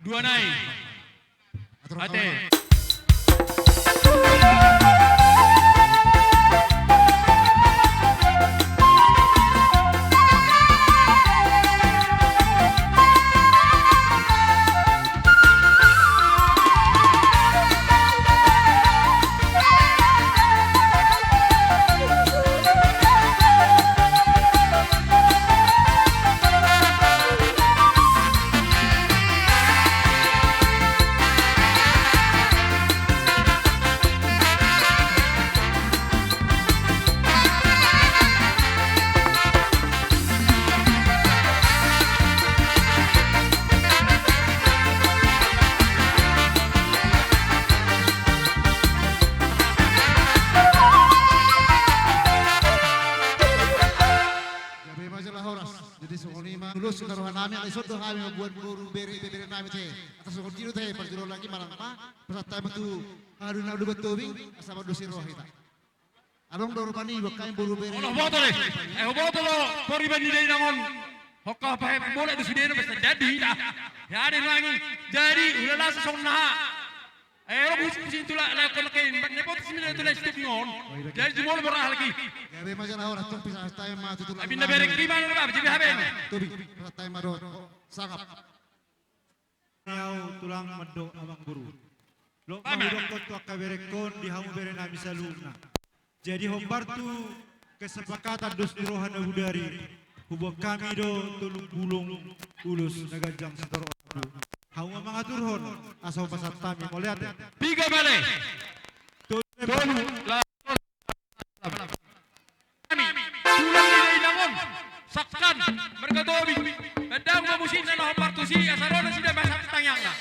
Dua naik. Ate. Lulus karuhan namin ay soddo kami buat guru beri namin teh atas kontinu teh perjuro lagi marang pa pasat tu adu na dubat tubing asama dosi roh kita along doro pani bakay guru beri Oh boto le boto lo pori bani dai nangon hokka pa bola di sudeno basta jadi dah ya ada lagi jadi ulah langsung sonna busin tula la kon kay nepot simile tula step ngon jadi jumol borah lagi gabe majalah orang tong pisah tayo matutulang abin na berek lima na ba jibi haben tubing pasat tayo maro sangap Niyaw tulang mado abang guru. Lo mahudokot tu akaberekon di hamu bere nami saluna. Jadi hombartu kesepakatan dos dirohan na budari. Hubok kami do tulung bulung ulus nagajang setoro abdu. Hamu mga turhon asaw pasat tami molihat ya. Tiga balik. Tolu la kami tulang di nangon sakkan mereka dobi bedang mamusin na hombartusi asarona sida bahasa tanyangna.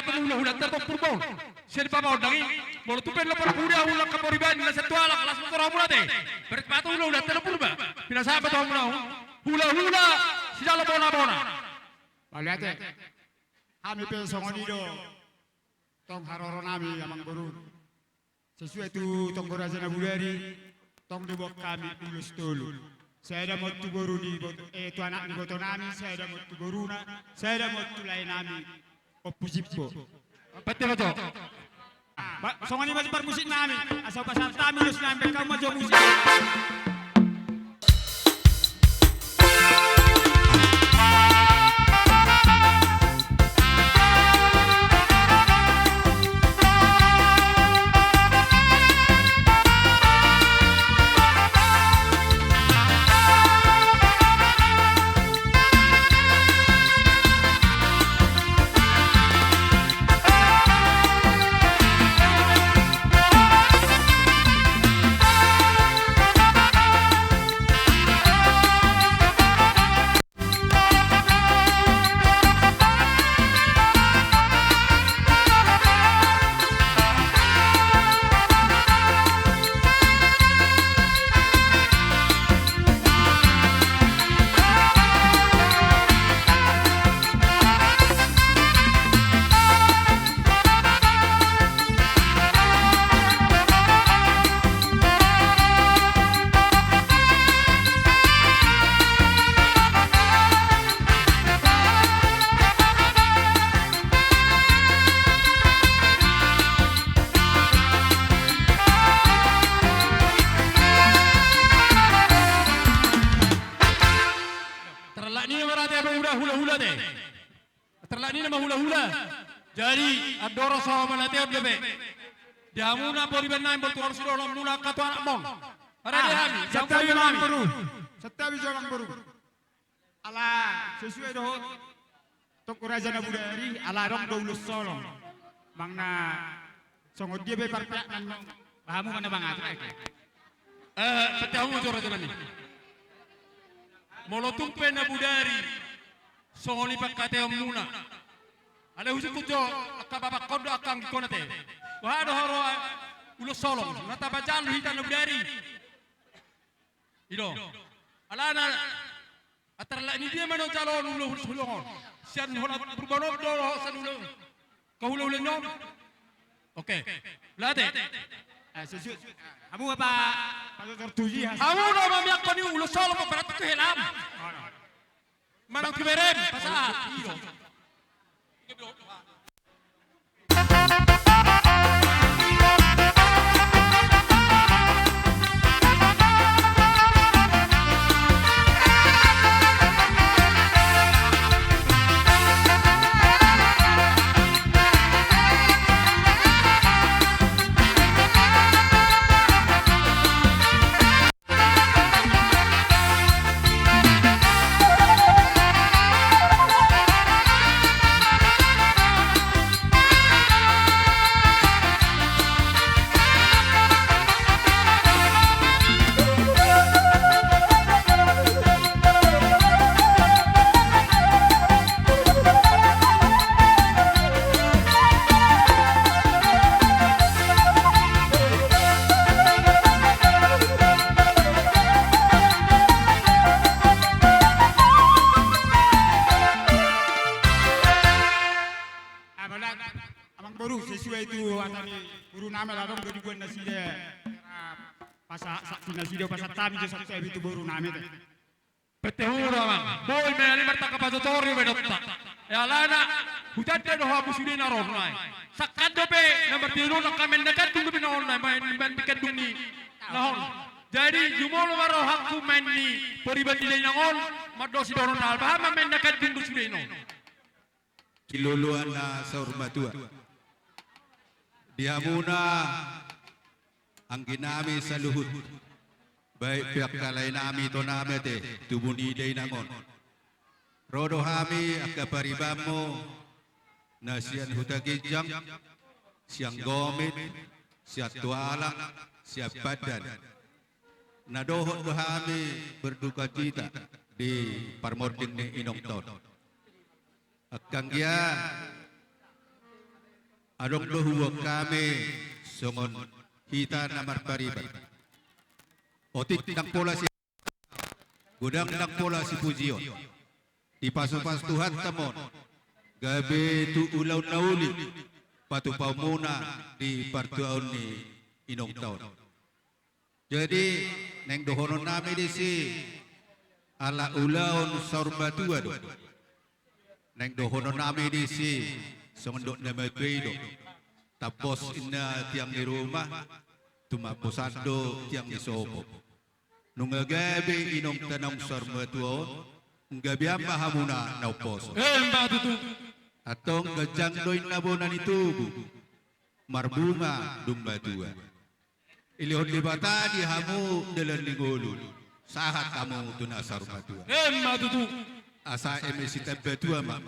patan hula tertok purbon. Siya pa dangi. Molo tupen lo para kuda hula kaporiban na sa tuala kelas motor mula te. Berik patan hula tertok purba. Pinasama to muna hula sila bona. Balate. Kami pe songonido. Tong haroro nami amang guru. Sesuai tu tong Gorazana Bulari. Tong dibok kami ulus dulu. Saya dah mau tu guru di tu anak di boto nami, saya dah mau tu guru na, saya dah mau tu lain nami, opusipo. Betul betul. Songan ini masih musik nami, asal pasal kami harus nami, kamu mau musik. hula-hula deh. Terlak ni nama hula-hula. Jadi adoro sama malate abdebe. Diamuna poriban naim bertuar sudah lam nuna katu anak mong. Ada dia kami. Setawi orang baru. Setawi orang baru. Ala sesuai doh. Tok Raja Nabudari ala rong doulus solong. Mangna songod dia be parpek nan pahamu mana bang atra. Setiamu jora jalan ni. Molotung pe Nabudari. Songoni pakate muna. Ada husu kujo akababa kodo akang gikonate. Wah ada horo ulus solong. Nata bacal hitan Nabudari. Ido. Alana atarla ni dia mano calon ulus hulongon. Sian hola berbanob dolo san ulo. Kau ulo nyom. Oke. Late. Sesu. Kamu apa? Kalau tertuji. Kamu nama miak kau ni ulus solong berat tu helam. Mana kiberem pasal. Ido. Tami je satu itu baru nami deh. Petehura mang, boy me ali marta kapazotori be dotta. Ya lana hutan dia doha busudi naron nai. Sakado pe nomor tiru nak kamen dekat tunggu be naron nai main dekat dungi. Nahon. Jadi jumolo waro hakku main ni peribadi dai nangon madosi doron al bahama main dekat tunggu sudi no. Kiluluan na sa urmatua. Dihamuna ang ginami sa luhut. Baik pihak kalai nami to nami te tubuni day nangon. Rodo hami akaparibamu na siyan hutagijang, siyang gomit, siya tuala, siya badan. Nadohot do hami berduka cita di parmording ni Inong Ton. Akang ya adong dohuwa kami songon hita namar paribat. Otik nang pola si gudang nang pola si pujion. Di pasupas Tuhan tamon. Gabi tu ulaw na uli. Patupaw muna di partuaon ni inong taon. Jadi neng dohonon nami di si ala ulaon sorbatua do. Neng dohonon nami di si songondok na magkaido. Tapos ina tiang di rumah tumapusando tiang di sopo. Nung gabi inong tanong sorbatua gabi ang mahamuna na uposo. Atong gajang doy na bonan itubu marbunga dumbatua. Ilihon libata di hamu dalan lingolun. Sahat kamu tunasar batua. Asa emesita batua ma.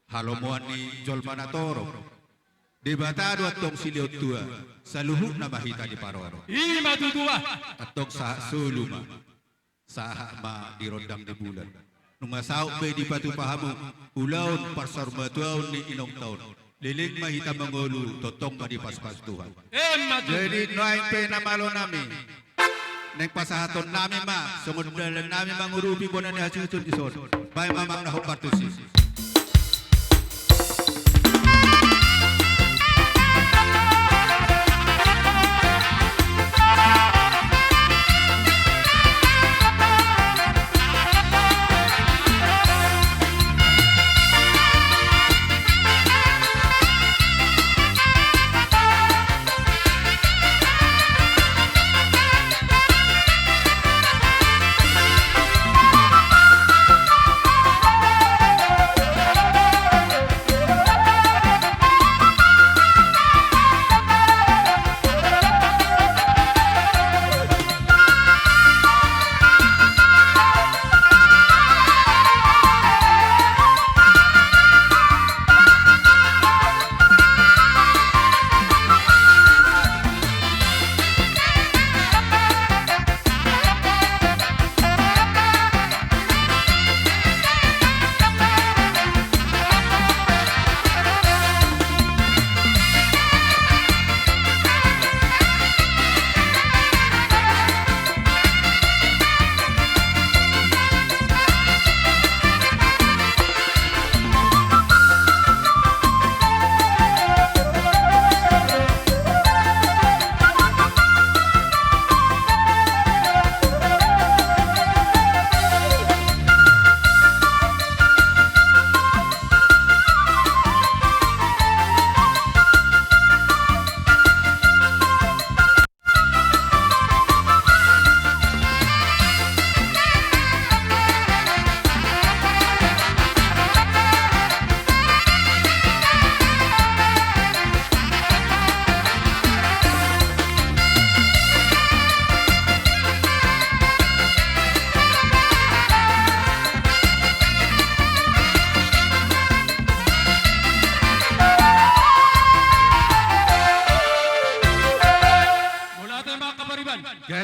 Halomuan ni jolmana toro. Dibata dua tong siliot tua. Saluhuk na mahita di paroro. Atong sah suluma. Sah ma dirondang di bulan. Nung masaw be di patu pahamu. Ulaon parsar batuaon ni inong taon. Liling mahita mangolu totong madipaspas Tuhan. Jadi noain pe namalo nami. Neng pasahaton nami ma. Sumuddalan nami mangurubi bonan ni hasutun ison. Bay mamang nahok partusi.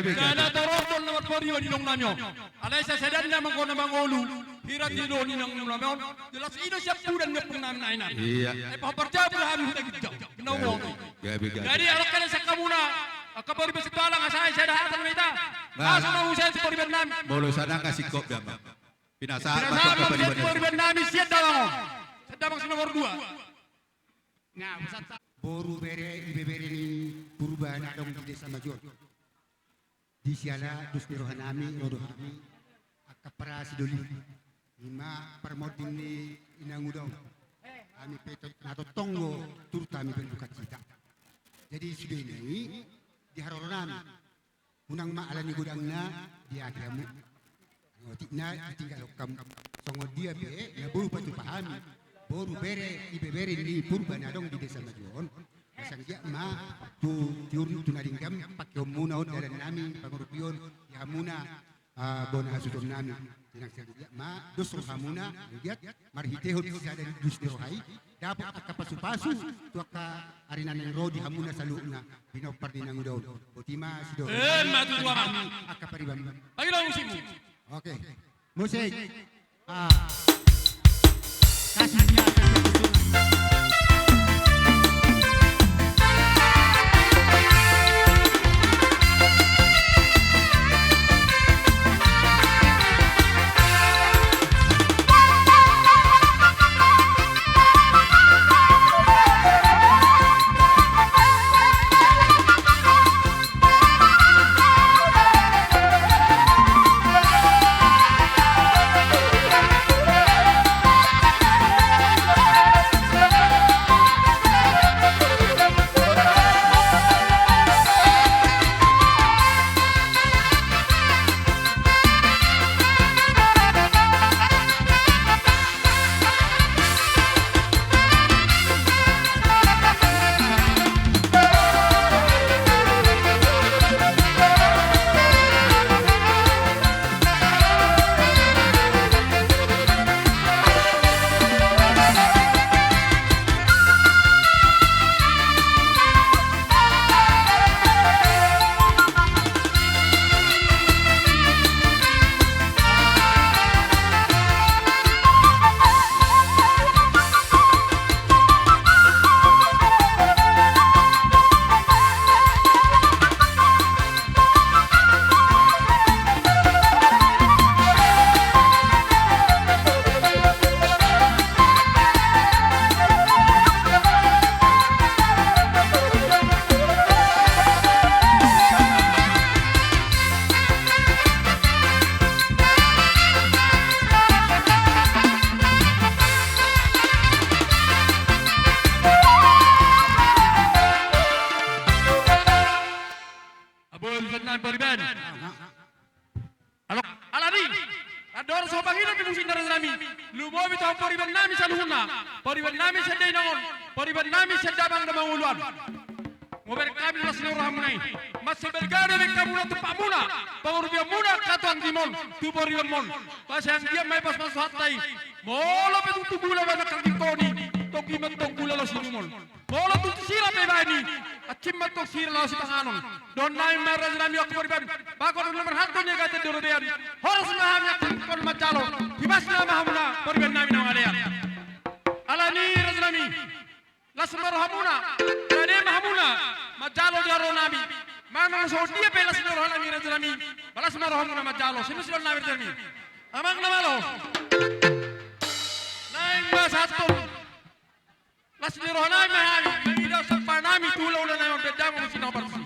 Gana torobol na matporiwa di nong nanyo. Alay sa sedan na mangko na mangolu. Hirat di do ni nang nulameon. Jelas ino siap pudan na pung namin ainan. Iya. Ay paparja mo habi hudag gidjaw. Ginawo. Gabi. Jadi alak ka sa kamuna. Akapori ba sa talang asay sa dahatan mo ita. Kaso na usay sa poriban namin. Bolo sana kasih kop dama. Pinasaan Pinasaan pa sa poriban namin siya daw ako. Sa damang sa nomor 2. Nga, boru bere ibebere ni perubahan adong di desa Majuan. Di siala dus ni rohanami rodohami akapara sidoli lima permodin ni inangudong kami peto nato tonggo turut kami berduka cita. Jadi sudah ini di haroronami unang maalan ni gudangna di agamu ngotikna tinggal kam songo dia be na buru patu pahami boru bere ibebere ni purban adong di desa Majuan. Sangja ma tu tiurun tunaringgam pakai muna on dalam nami pangurupion ya muna bona hasudom nami tinang sangja ma dosro hamuna lihat marhitehot sada dus rohai dapat akapasu-pasu tu aka arinan yang rodi hamuna saluna binopar dinang udon otima sido matu tua kami akaparibam ayo musikmu oke musik kasihnya Suami tahun pariban nami saluhuna, pariban nami sedai nangon, pariban nami sedabang na manguluan. Ngober kami las nuraham nai, masih bergada dengan kamu na tupak muna, pangurbiya muna katuan timon, tu pariban mon. Pasang dia mai pas masuk hatai, molo petutu gula bana kang dikoni, toki mentok gula lo sinumon. Molo tu sira pe bani, acim mentok sira lo si panganon. Don nai maraj nami aku pariban, bakon nomor hatu nya kata dorobean. Horas mahamnya kon macalo, hibas na mahamna pariban nami nang alean. Alani rajnami, lasmar hamuna, kade mahamuna, majalo jaro nami. Mana so dia pe lasmar hamuna rajnami, balasmar hamuna majalo, sinusul nami rajnami. Amang namalo. Naing masatu. Lasmar hamuna mahami, mengidah sepanami tulau na nami bedang musina barsi.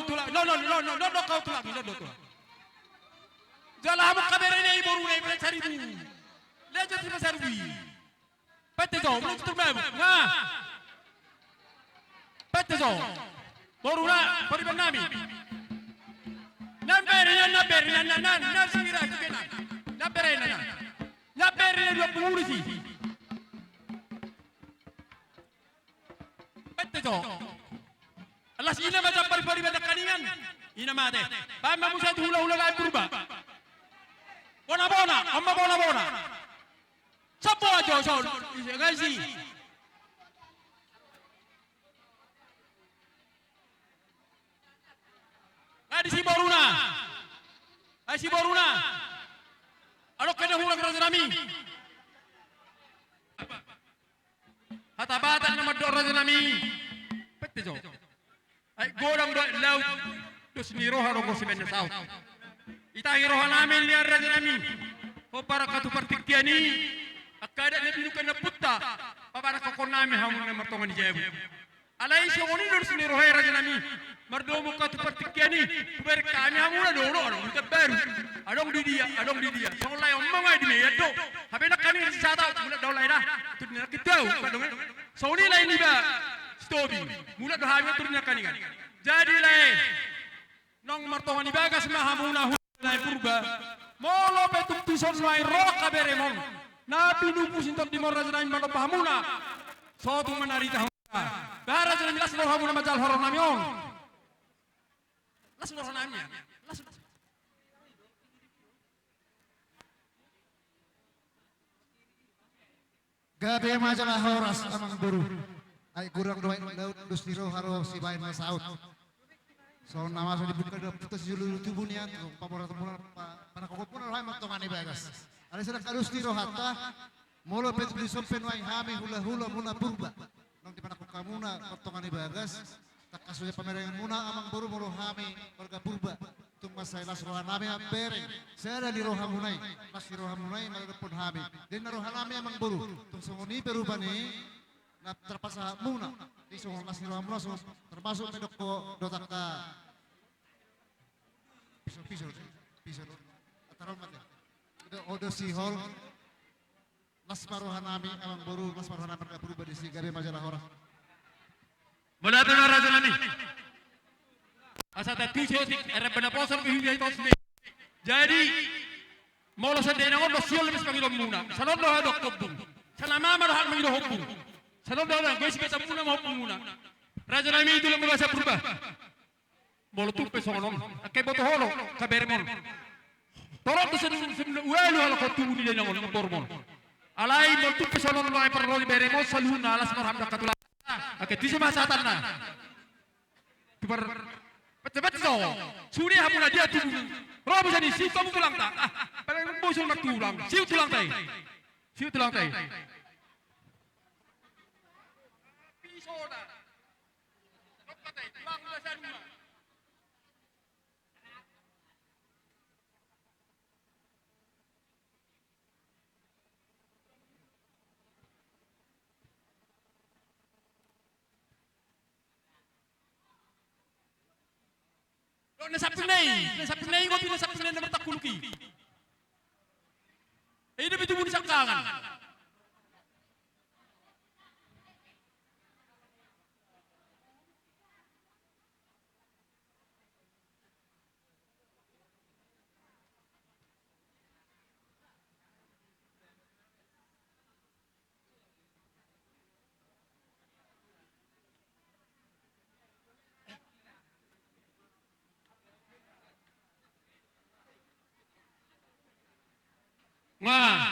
tulang. No kau tulang. No. Jala mo kabere ne iboru ne bre cari bu. Lejo si masarwi. Pete zo, mo tulang mo. Nga. Pete zo. Boru na, pari benami. Nambere na singira kena. Nambere na. Nambere ne buru si. Pete zo. Allah ina macam pari pada kaningan. Ina mate. Ba mamusa tu hula lai purba. Bona, amma bona. Sapo aja sol. Gaisi. Adi si boruna. Alo kena hula kerja nami. Hatabatan nama dor raja nami. Pete jo. Ay godang do laut. Dos ni roha ro ko simen saut. Ita roha namin liar raja nami. O para katu partiktiani. Akada na binukan na putta. Para ka konami hamun na martongan ni jebu. Alai si oni dos ni roha raja nami. Mardomo katu partiktiani. Ber kami hamun na dono ro baru. Adong di dia. Songlai omma di me yado. Habe na kani sa ta mula dolai dah. Tu ni kitau kadong. Soni lai ni ba. Stobi. Mula do habe tu ni kani. Jadi lai nong martongan ni bagas mahamuna hulai purba. Molo petum tison lai roka beremon. Na pinupu sintot di morra janai mano pahamuna. Sotu menari tahun. Bahara janai milas lo hamuna majal horon namion. Las lo namnya. Las Gabe majalah horas amang buru. Ay kurang doain laut dustiro haro si bain saut. So nama so dibuka da putus julu tubunian pamora temunan para kokopun lain matongani bagas. Ada sedang dustiro hatta molo pet beli sompen wae hami hula muna purba. Nang di mana kamuna matongani bagas. Tak kasunya pameran muna amang buru molo hami warga purba. Tung masai las rohan nami bereng. Saya ada di rohan munai. Las di rohan munai malepun hami. Dan rohan nami amang buru. Tung songoni perubani. Na terpaksa muna di songon las di rohan muna termasuk medoko dotakta pisau taron mate. Odo si hol las marohan nami amang buru las marohan nami berubah di si gabe majalah orang. Boleh raja nami. Asa tatu sih, era benar posor kehidupan itu sendiri. Jadi, mula sedih nangon dosiol lebih sebagai lomuna. Salon doa dok kebun. Selama marah mengido hopun. Salon doa gue sih bisa muna mau muna. Raja nami itu lembaga saya berubah. Mula tuh pesonon. Kayak botol holo, kabermon. Tolong tuh sebelum uelu hal kau tunggu di nangon bormon. Alai mula tuh pesonon lo ay perlu beremon salun alas marham dakatulah. Oke, di sini masa tanah. Cepat so, suri hamuna dia tu. Robo jadi si kamu tulang tak? Paling musuh mak tulang. Siu tulang tai. Pisau dah. Apa tai? Tulang belasan rumah. Nasap tunai, kopi nasap tunai na bertakuluki. Ini betul pun sakangan. Wah.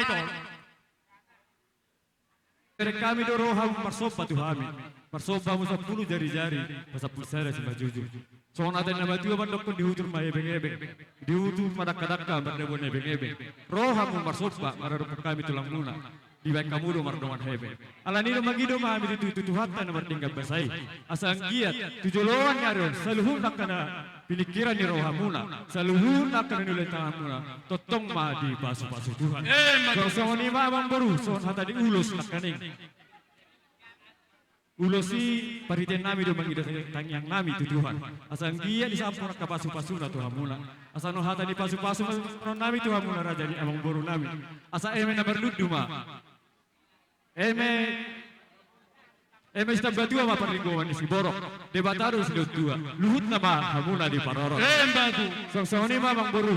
Itu. Dari kami doroham marsopa tuhami. Marsopa musa puluh jari-jari. Masa pusara sama jujur. Soal ada nama tua bandok pun dihutur ma ebeng-ebeng. Dihutur madak-kadakka berdebon ebeng-ebeng. Roham marsopa mararupuk kami tulang lunak. di baik kamu do mardongan hebe. Alani do magido ma mi tu hatta na martingga basai. Asang giat tujoloan nyaro saluhun nakana pilikiran ni rohamuna saluhun nakana nulai tangamuna totong ma di pasu-pasu Tuhan. So ni ma bang baru so hata di ulus nakaning. Ulosi pariten nami do mangido tangyang nami tu Tuhan. Asang giat disampur ka pasu-pasu na Tuhamuna. Asa no hata di pasu-pasu no nami Tuhamuna raja di amang boru nami. Asa eme na berludu ma. Eme sta batua ma perlingkungan isi borok. Debataro isi tua. Luhut nama hamuna di paroro. Bantu. Songsoni ma mang boru.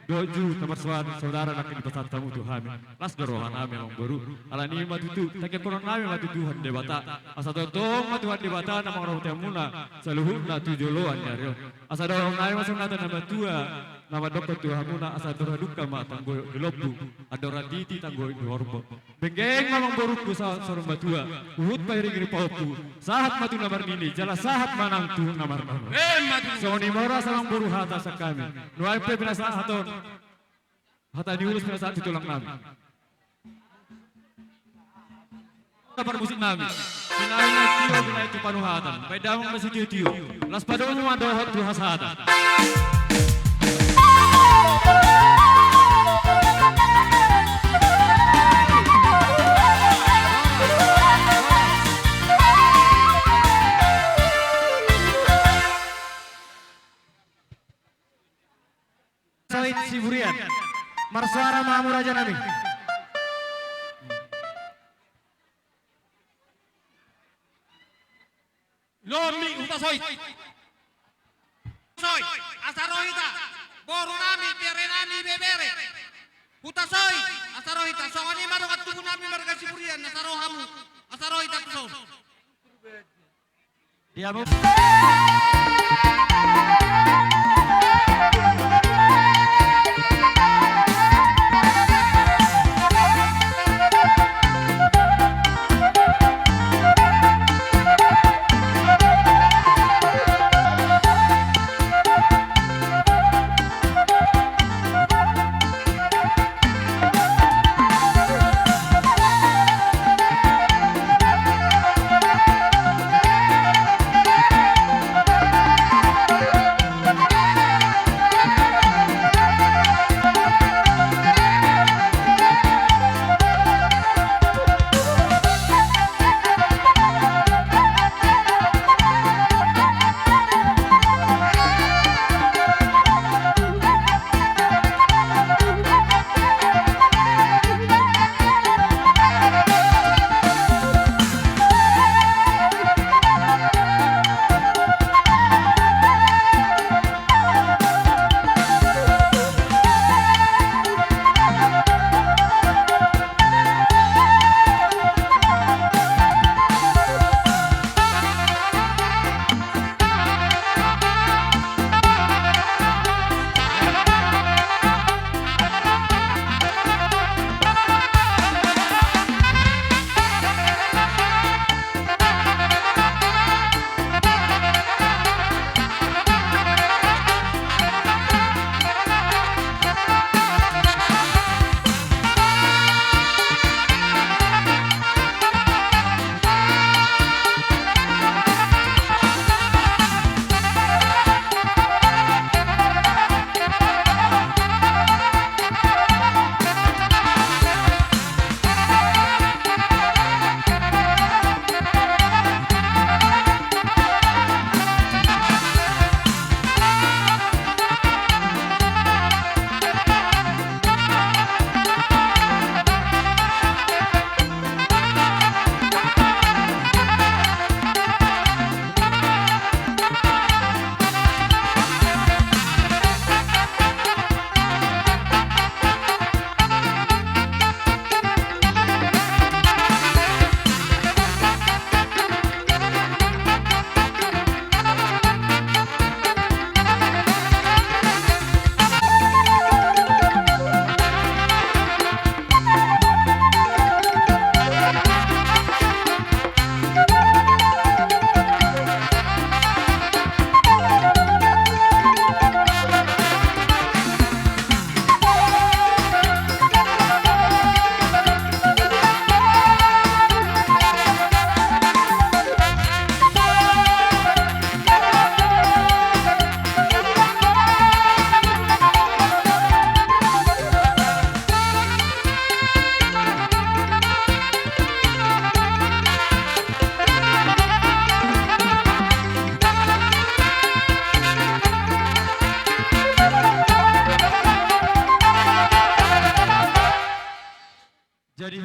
Doju tamar saudara nak di pasar tamu Tuhan. Las gerohan ame mang boru. Alani ma tutu. Take koron nami ma Tuhan debata. Asa totong ma Tuhan debata nama orang temuna. Saluhut na tujoloan nyaryo. Asa dorong nami ma sunata nama tua. Nama dokter Tuhamuna asa dora duka ma tanggo delobu. Adora titi tanggo dorbo. Benggeng mamang boruku sa sorong batua. Uhut pairing ni paupu. Sahat matu namar nini. Jala sahat manang tu namar nama. Soni mora samang boru hata sa kami. Nuai pe binasa haton. Hata diurus binasa tulang kami. Kapar musik nami. Pinai na tiyo pinai tu panuhatan. Paidamang masih tiyo. Las padong mo adohot tu hasatan. Sawit Siburian, Marsuara Mahamur Raja Nabi. Lomi utasoy. Soy, asarohita. Boru nami, pere nami, bebere. Utasoy, asarohita. Songoni marokat tubuh nami marga Siburian, asarohamu. Asarohita tusoy. Dia mau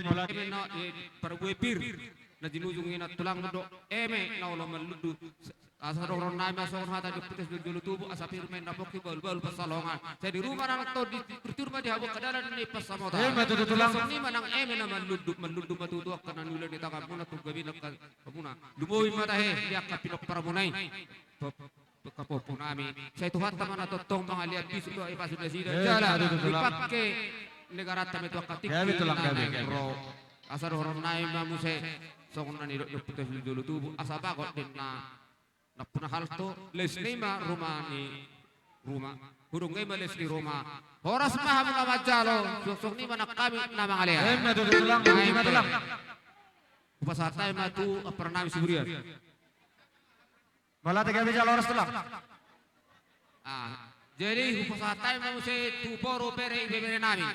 mola. na parabue pir na dinujungin at tulang do eme na ulo maludu asa ron na ma so hata di putus dulu tubuh asa pirmen na pokki bal pasalongan saya di rumah anak to di turma di habuk kadalan ni pasamota tulang ni manang eme na maludu matutu kana nula di takap muna tu gabi nak muna lumoy mata he dia kapinok paramunay kapopo nami saya tuhan taman atau tong mga lihat bisu do ipa sudah sida jala dipakke negara tamet wakatik bro asar horon nai mamuse song nani do putus dulu tubuh asa bagot din na punah halto lesnima rumah hurung ngay males di rumah horas maham na majalo sok ni manak kami na mga lihat tulang upasatay matu pernami siburian Malah 3 bija loros tulang. Jadi upasatay mo si tuporo pere ibebere namin.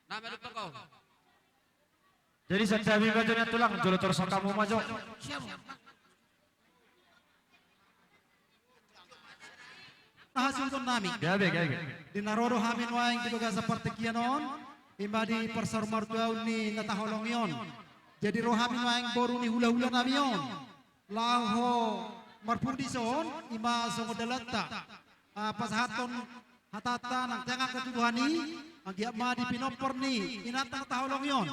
Nama lupa ko. Jadi sentabi bajunya tulang jolo terus kamu majo. Hasilkan nami. Gabe. Di naroro hamin waing di baga seperti kianon. Imba di persar martuaw ni nataholong yon. Jadi rohamin waing boru ni hula-hula nami yon. Laho marpudison ima songo dalata pasahaton hatata nang tengah ketubuhani ang giama di pinopor ni inatang taholong yon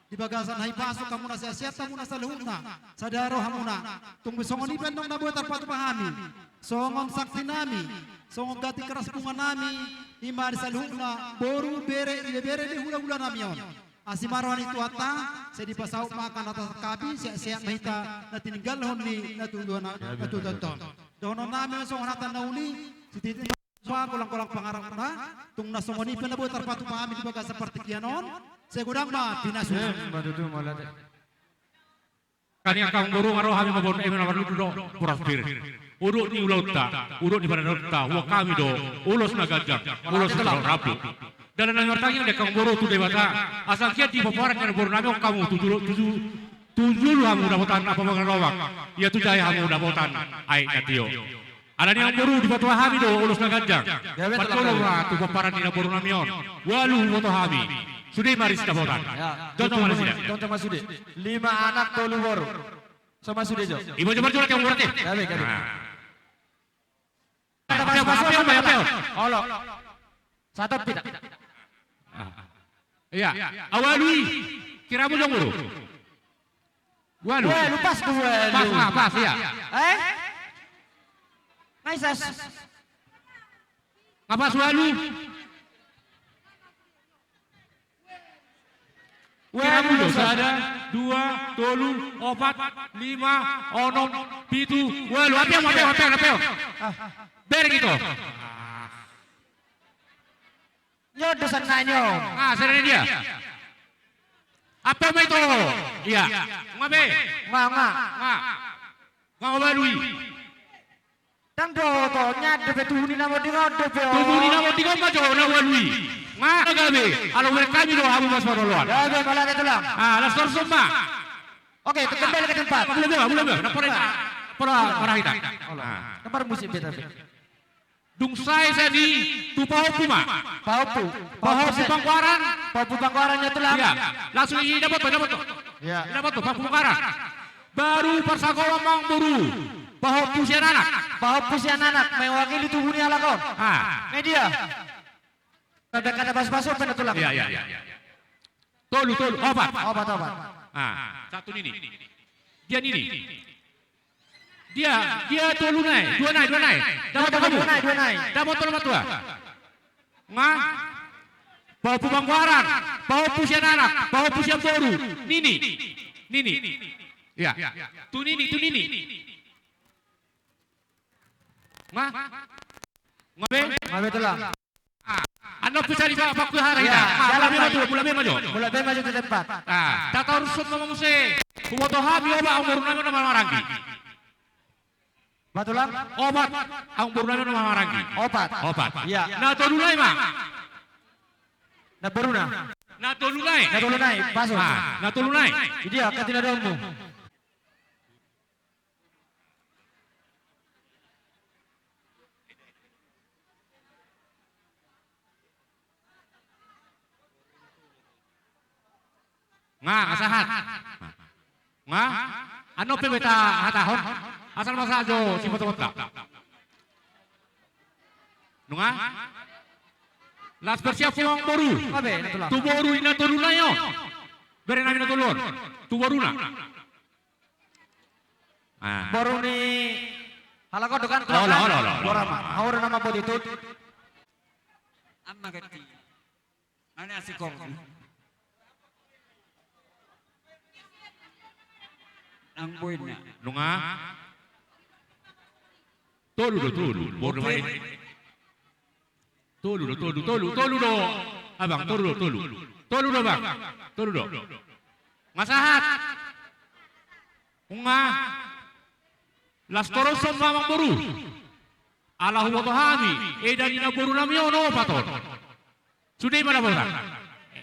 di bagasan hay pasok kamu na siya tamu na sa luhuna sa daro hamuna tung songo ni pendong na buhat arpatu pahami songon sakti nami songo gati keras bunga nami ima di sa luhuna boru bere di hula-hula nami yon asimaron itu ata saya dipasau makan atas kabi siap mahita na tininggal honi na tuduhan dono nami song hanatan nauli sititin pa kulang-kulang pangarang na tung nasongoni pa na buat tarpatu pahami di baga seperti kianon saya gudang ma pinasu Madudu mola. Kani akang burung aro kami mabon eme na maludu do puras pir. Uduk ni ulauta, uduk ni badanota, huwa kami do ulos na gajak, ulos na rabu. Dan nang ngertanya dek kang boro tu dewata, asal kia di paparan kan boro nami kamu tujuh hamu dapotan apa mangan rawak, ya tu jaya hamu dapotan ai katio. Ada ni yang boro di patwa hami do ulos na gajak. Patolo ra tu paparan ni boro nami on. Walu moto hami. Sudah maris dapotan. Contoh mana sih? Contoh masude. 5 anak tolu boro. Sama sude jo. Ibu coba jual yang murah teh. Gabe. Apa? Olo. Satu pita. Iya, awalui kiramu dong bro. Walu. Walu pas tuh walu. Pas ya. Naisas. Ngapas walu? Kiramu dong ada 2, 3, 4, 5, 6, 7. Walu apa? Ber gitu. Nyodosan nanyo. Sana dia. Apa itu? Iya. Ngabe? Ngabalui. Dan do nyade betuhuni namo di ngode pe. Tuhuni namo di ngode majo nawalui. Gabe. Alo kami do hamu mas maroloan. Gabe malah ketulang. Las semua. Oke, kembali ke tempat. Belum. Para kita. Tempat musik beta. Dung saya di tupau puma. Paupu Pangkuarannya tulang. Iya. Langsung ini dapat tuh. Iya. Dapat tuh Pangkuaran. Baru Persako Mang Buru. Paupu sian anak mewakili tubuhni ala kau. Media. Kada bas-baso pada tulang. Iya. Tolu. Obat. Satu ini. Dia ini. Dia tolu naik. Dua naik. Dapat kamu. Dua naik. Dapat tolu matua. Paupu Pangkuaran. Paupu sian anak. Paupu sian boru. Nini. Ya. Tu nini. Ngabe tulang. Anda bisa di bawah waktu hari ini. Mulai maju ke tempat. Tak tahu rusut ngomong musik. Kumoto habi obat umur nama maranggi. Batulang. Obat umur nama maranggi. Obat. Iya. Nah tolunai mah. Nah beruna. Nah tolunai. Pasok. Nah tolunai. Dia katina dongmu. kasahat. Nga, ano pe beta hatahon? Asal masajo si moto-moto. Nunga? Las bersiap puang boru. Tu boru ina turuna yo. Bere nami na tulur. Tu boruna. Boru ni halako dukan Borama. Haur nama boditut. Amma gati. Ane asikong. Ang buhay na. Nunga? Tolu boru main. Tolu do. Abang, tolu do bang. Tolu do. Masahat. Unga. Las toroson mamang boru. Allahu wa tahami. Edanina boru namyo no paton. Sudah mana boru?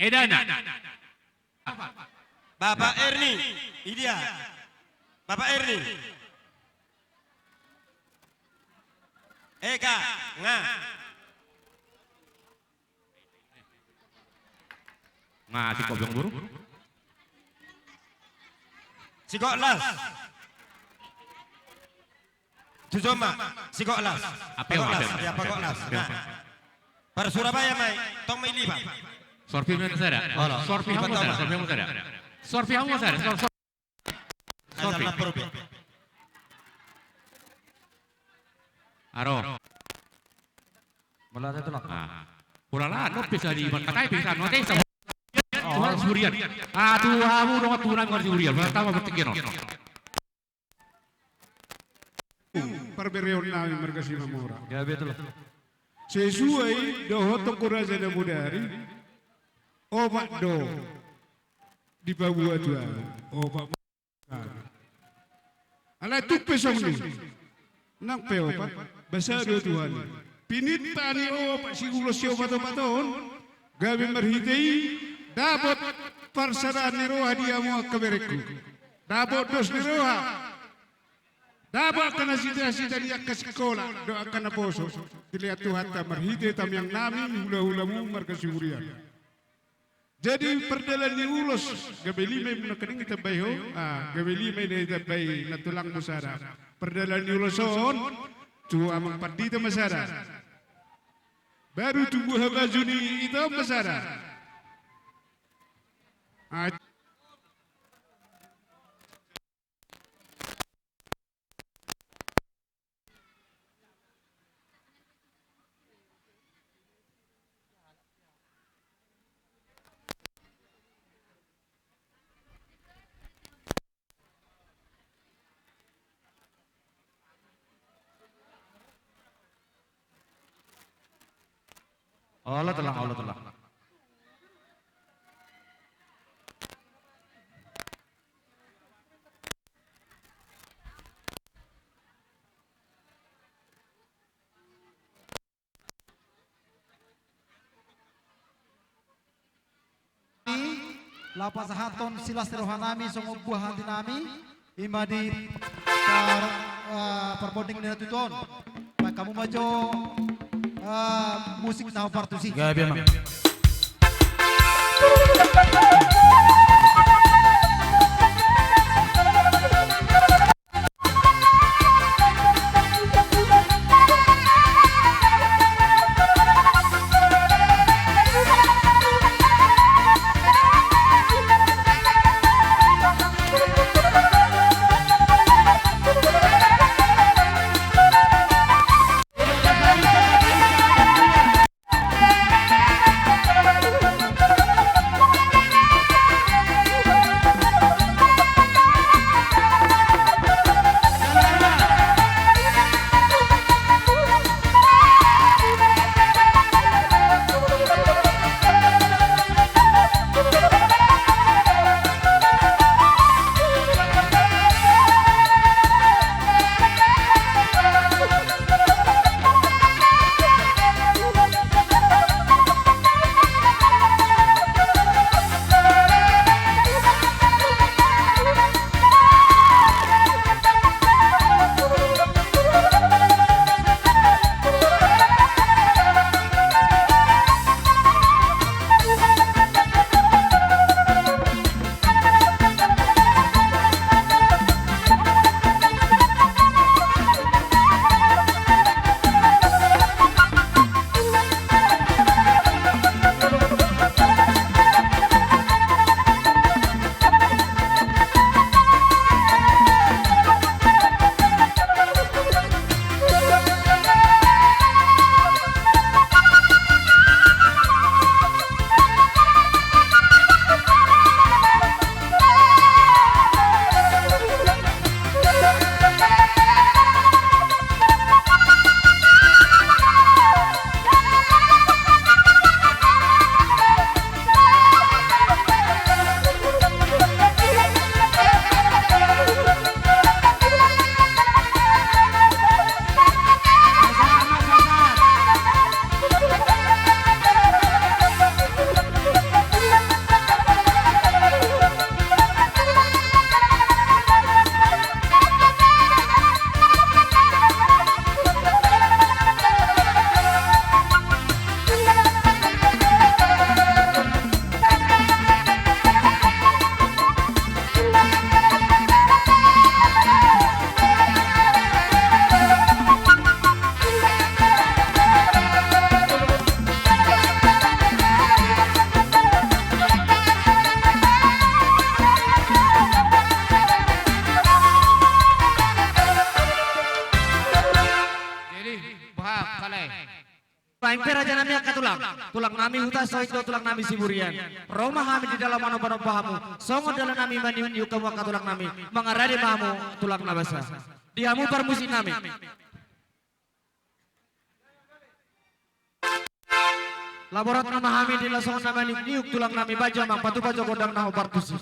Edana. Bapak Erni, ini dia. Bapak Erni. Eka, nga. Nga si kobyong buru. Sigok las. Tujoma, sigok las. Apa yang apa? Ya, pokok las. Para Surabaya mai, tong mai liba. Sorfi men sada. Sorfi hamu sada. Sorfi. Aro. Malah itu lah. Ulala, no bisa di mantakai bisa no teh sama. Tuhan Surian. Aduh, kamu dong Tuhan ngerti Surian. Pertama berpikir no. Perberian nabi merkasi mamora. Ya betul. Sesuai dohoto kuraja na budari. Obat do. Di Papua tua. Obat. Ala tu pesong ni. Nang peopat. Basa do Tuhan. Pinit tani obat si ulos si obat-obatan. Gabi merhitei. Dapat parsaraan ni roha dia mau kebereku. Dapat dos ni roha. Dapat kena cita-cita dia ke sekolah. Doakan na poso. Dilihat Tuhan tak merhitei tam yang nami. Hula-hulamu markasurian. Jadi perdalan ni ulos. Gabeli may nakaning itabay ho. Gabeli may itabay na tulang musara. Perdalan ni uloson. Tu amang pardita masara. Baru tubuh habajuni itu masara. Allah telah. Lapas haton silas rohanami songo buah hati nami ima di perbonding dengan tuton. Kamu maju musik nah partusi. Gabi emang. Nuaing peraja nami akatulang. Tulang nami huta soito tulang nami siburian. Roma kami di dalam mano pahamu. Songo dalam nami maniun yu kamu akatulang nami. Mangarade mamu tulang nabasa. Diamu permusi nami. Laborat nama kami di lasongan nama niuk tulang nami baja mang patu baja kodang naho partusi.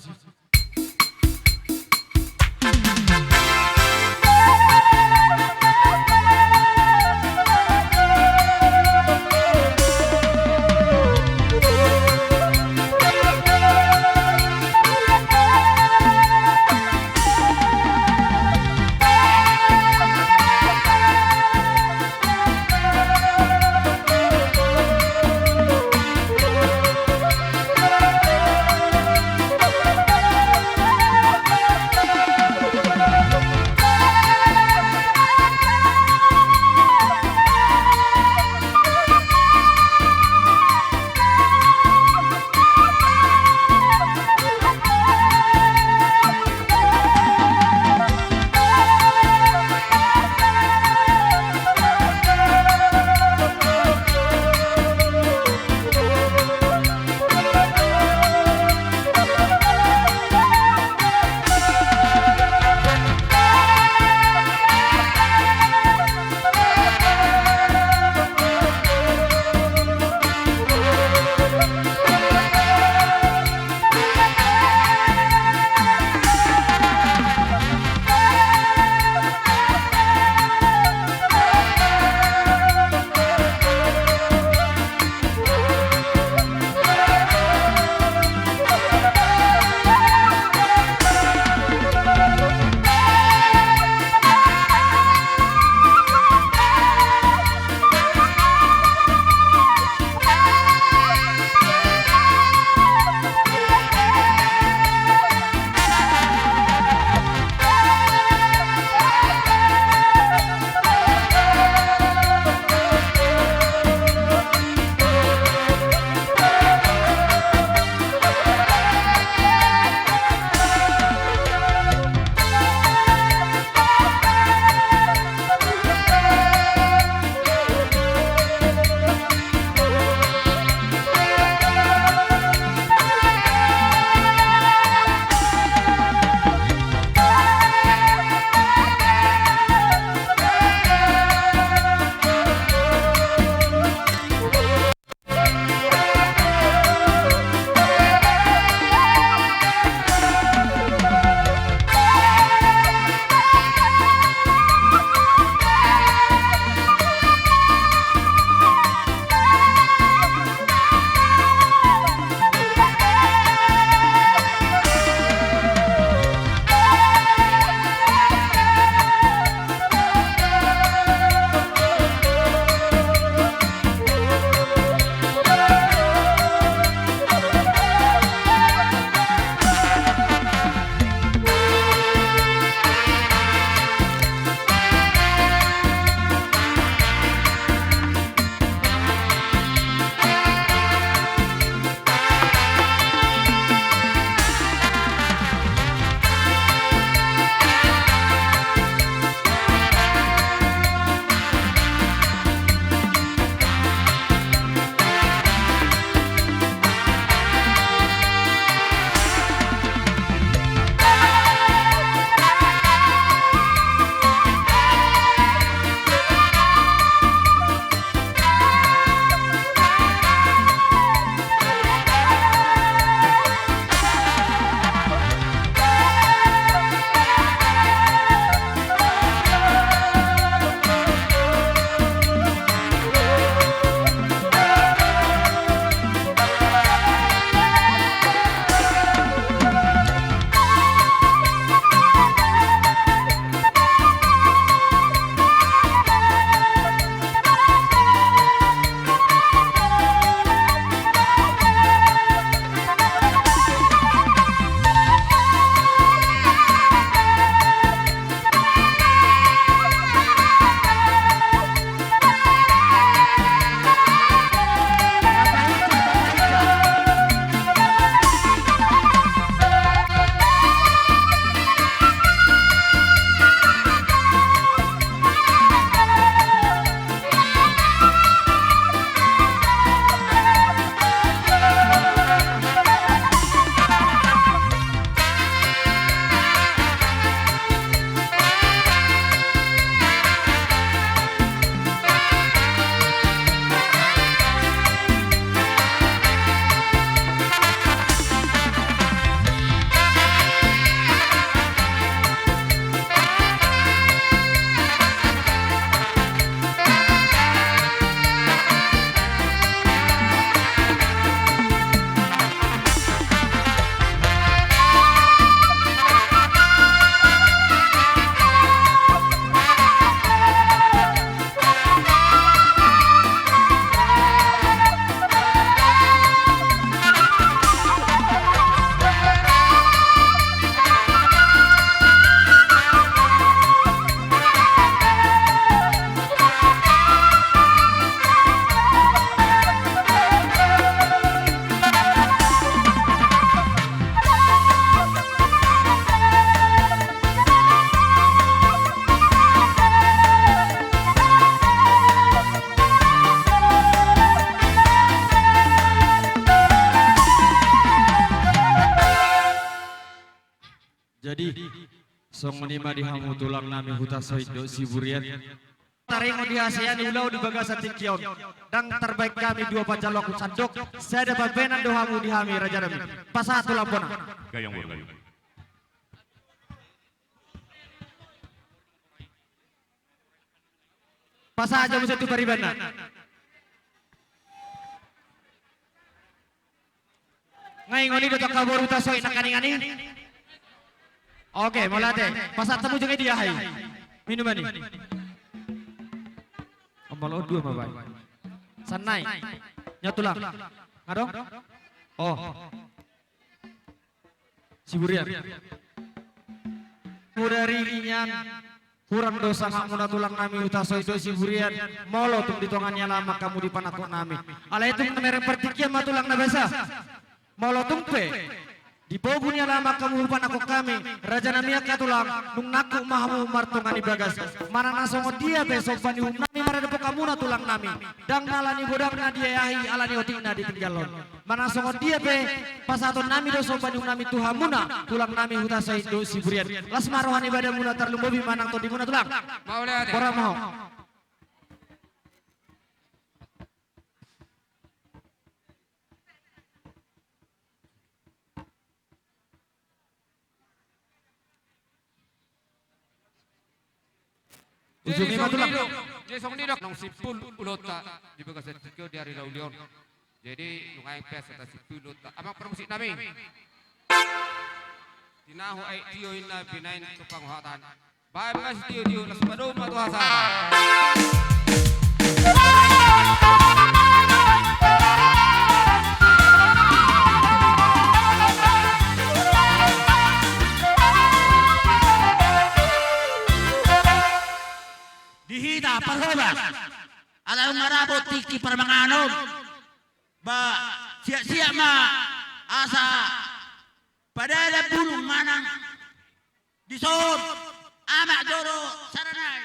Jadi songoni ma dihamu tulang nami huta soido siburian. Taringo di ASEAN ulau di bagasa tikion. Dan terbaik kami dua pacalok sandok. Saya dapat benan dohamu dihami raja nami. Pasah tulang bona. Gayung bor gayung. Pasah aja musuh tu paribana. Ngai ngoni betok kabur uta soi nakani-ngani. Oke, mulate. Pasah temu jeung dia hai. Minuman ni. Ombalo dua mah bae. Sanai. Nya tulang. Ngadong? Oh. Siburian. Murari rinyan. Kurang dosa ngamuna tulang nami uta soido siburian. Molo tung ditongannya lama kamu di panakok nami. Ala itu merem pertikian mah tulang na basa. Molo tumpe di bogunya lama kamu panakok kami. Raja nami akatulang nung naku mahamu martongani bagas. Mana nasongo dia besok pani nami marada pokamuna tulang nami. Dang nalani bodangna dia yahi alani otingna di tinggalon. Mana songo dia be pasaton nami do sopan nami tuhamuna tulang nami huta saido siburian. Las marohan ibadah muna tarlumbobi manang to di muna tulang. Ora mau. Ujungnya mah tulang. Jadi song didok nong sipul ulota di bagas tikio dari Laulion. Jadi nungai pes atas sipul ulota. Amang permusik nami. Tinahu ay tiyo ina binain kepanghatan. Bae mas tiyo nas padu matu hasan. Dihita parhobas. Alam marabot tiki permanganom. Ba siap-siap ma asa padahal bulung manang disod amak joro saranay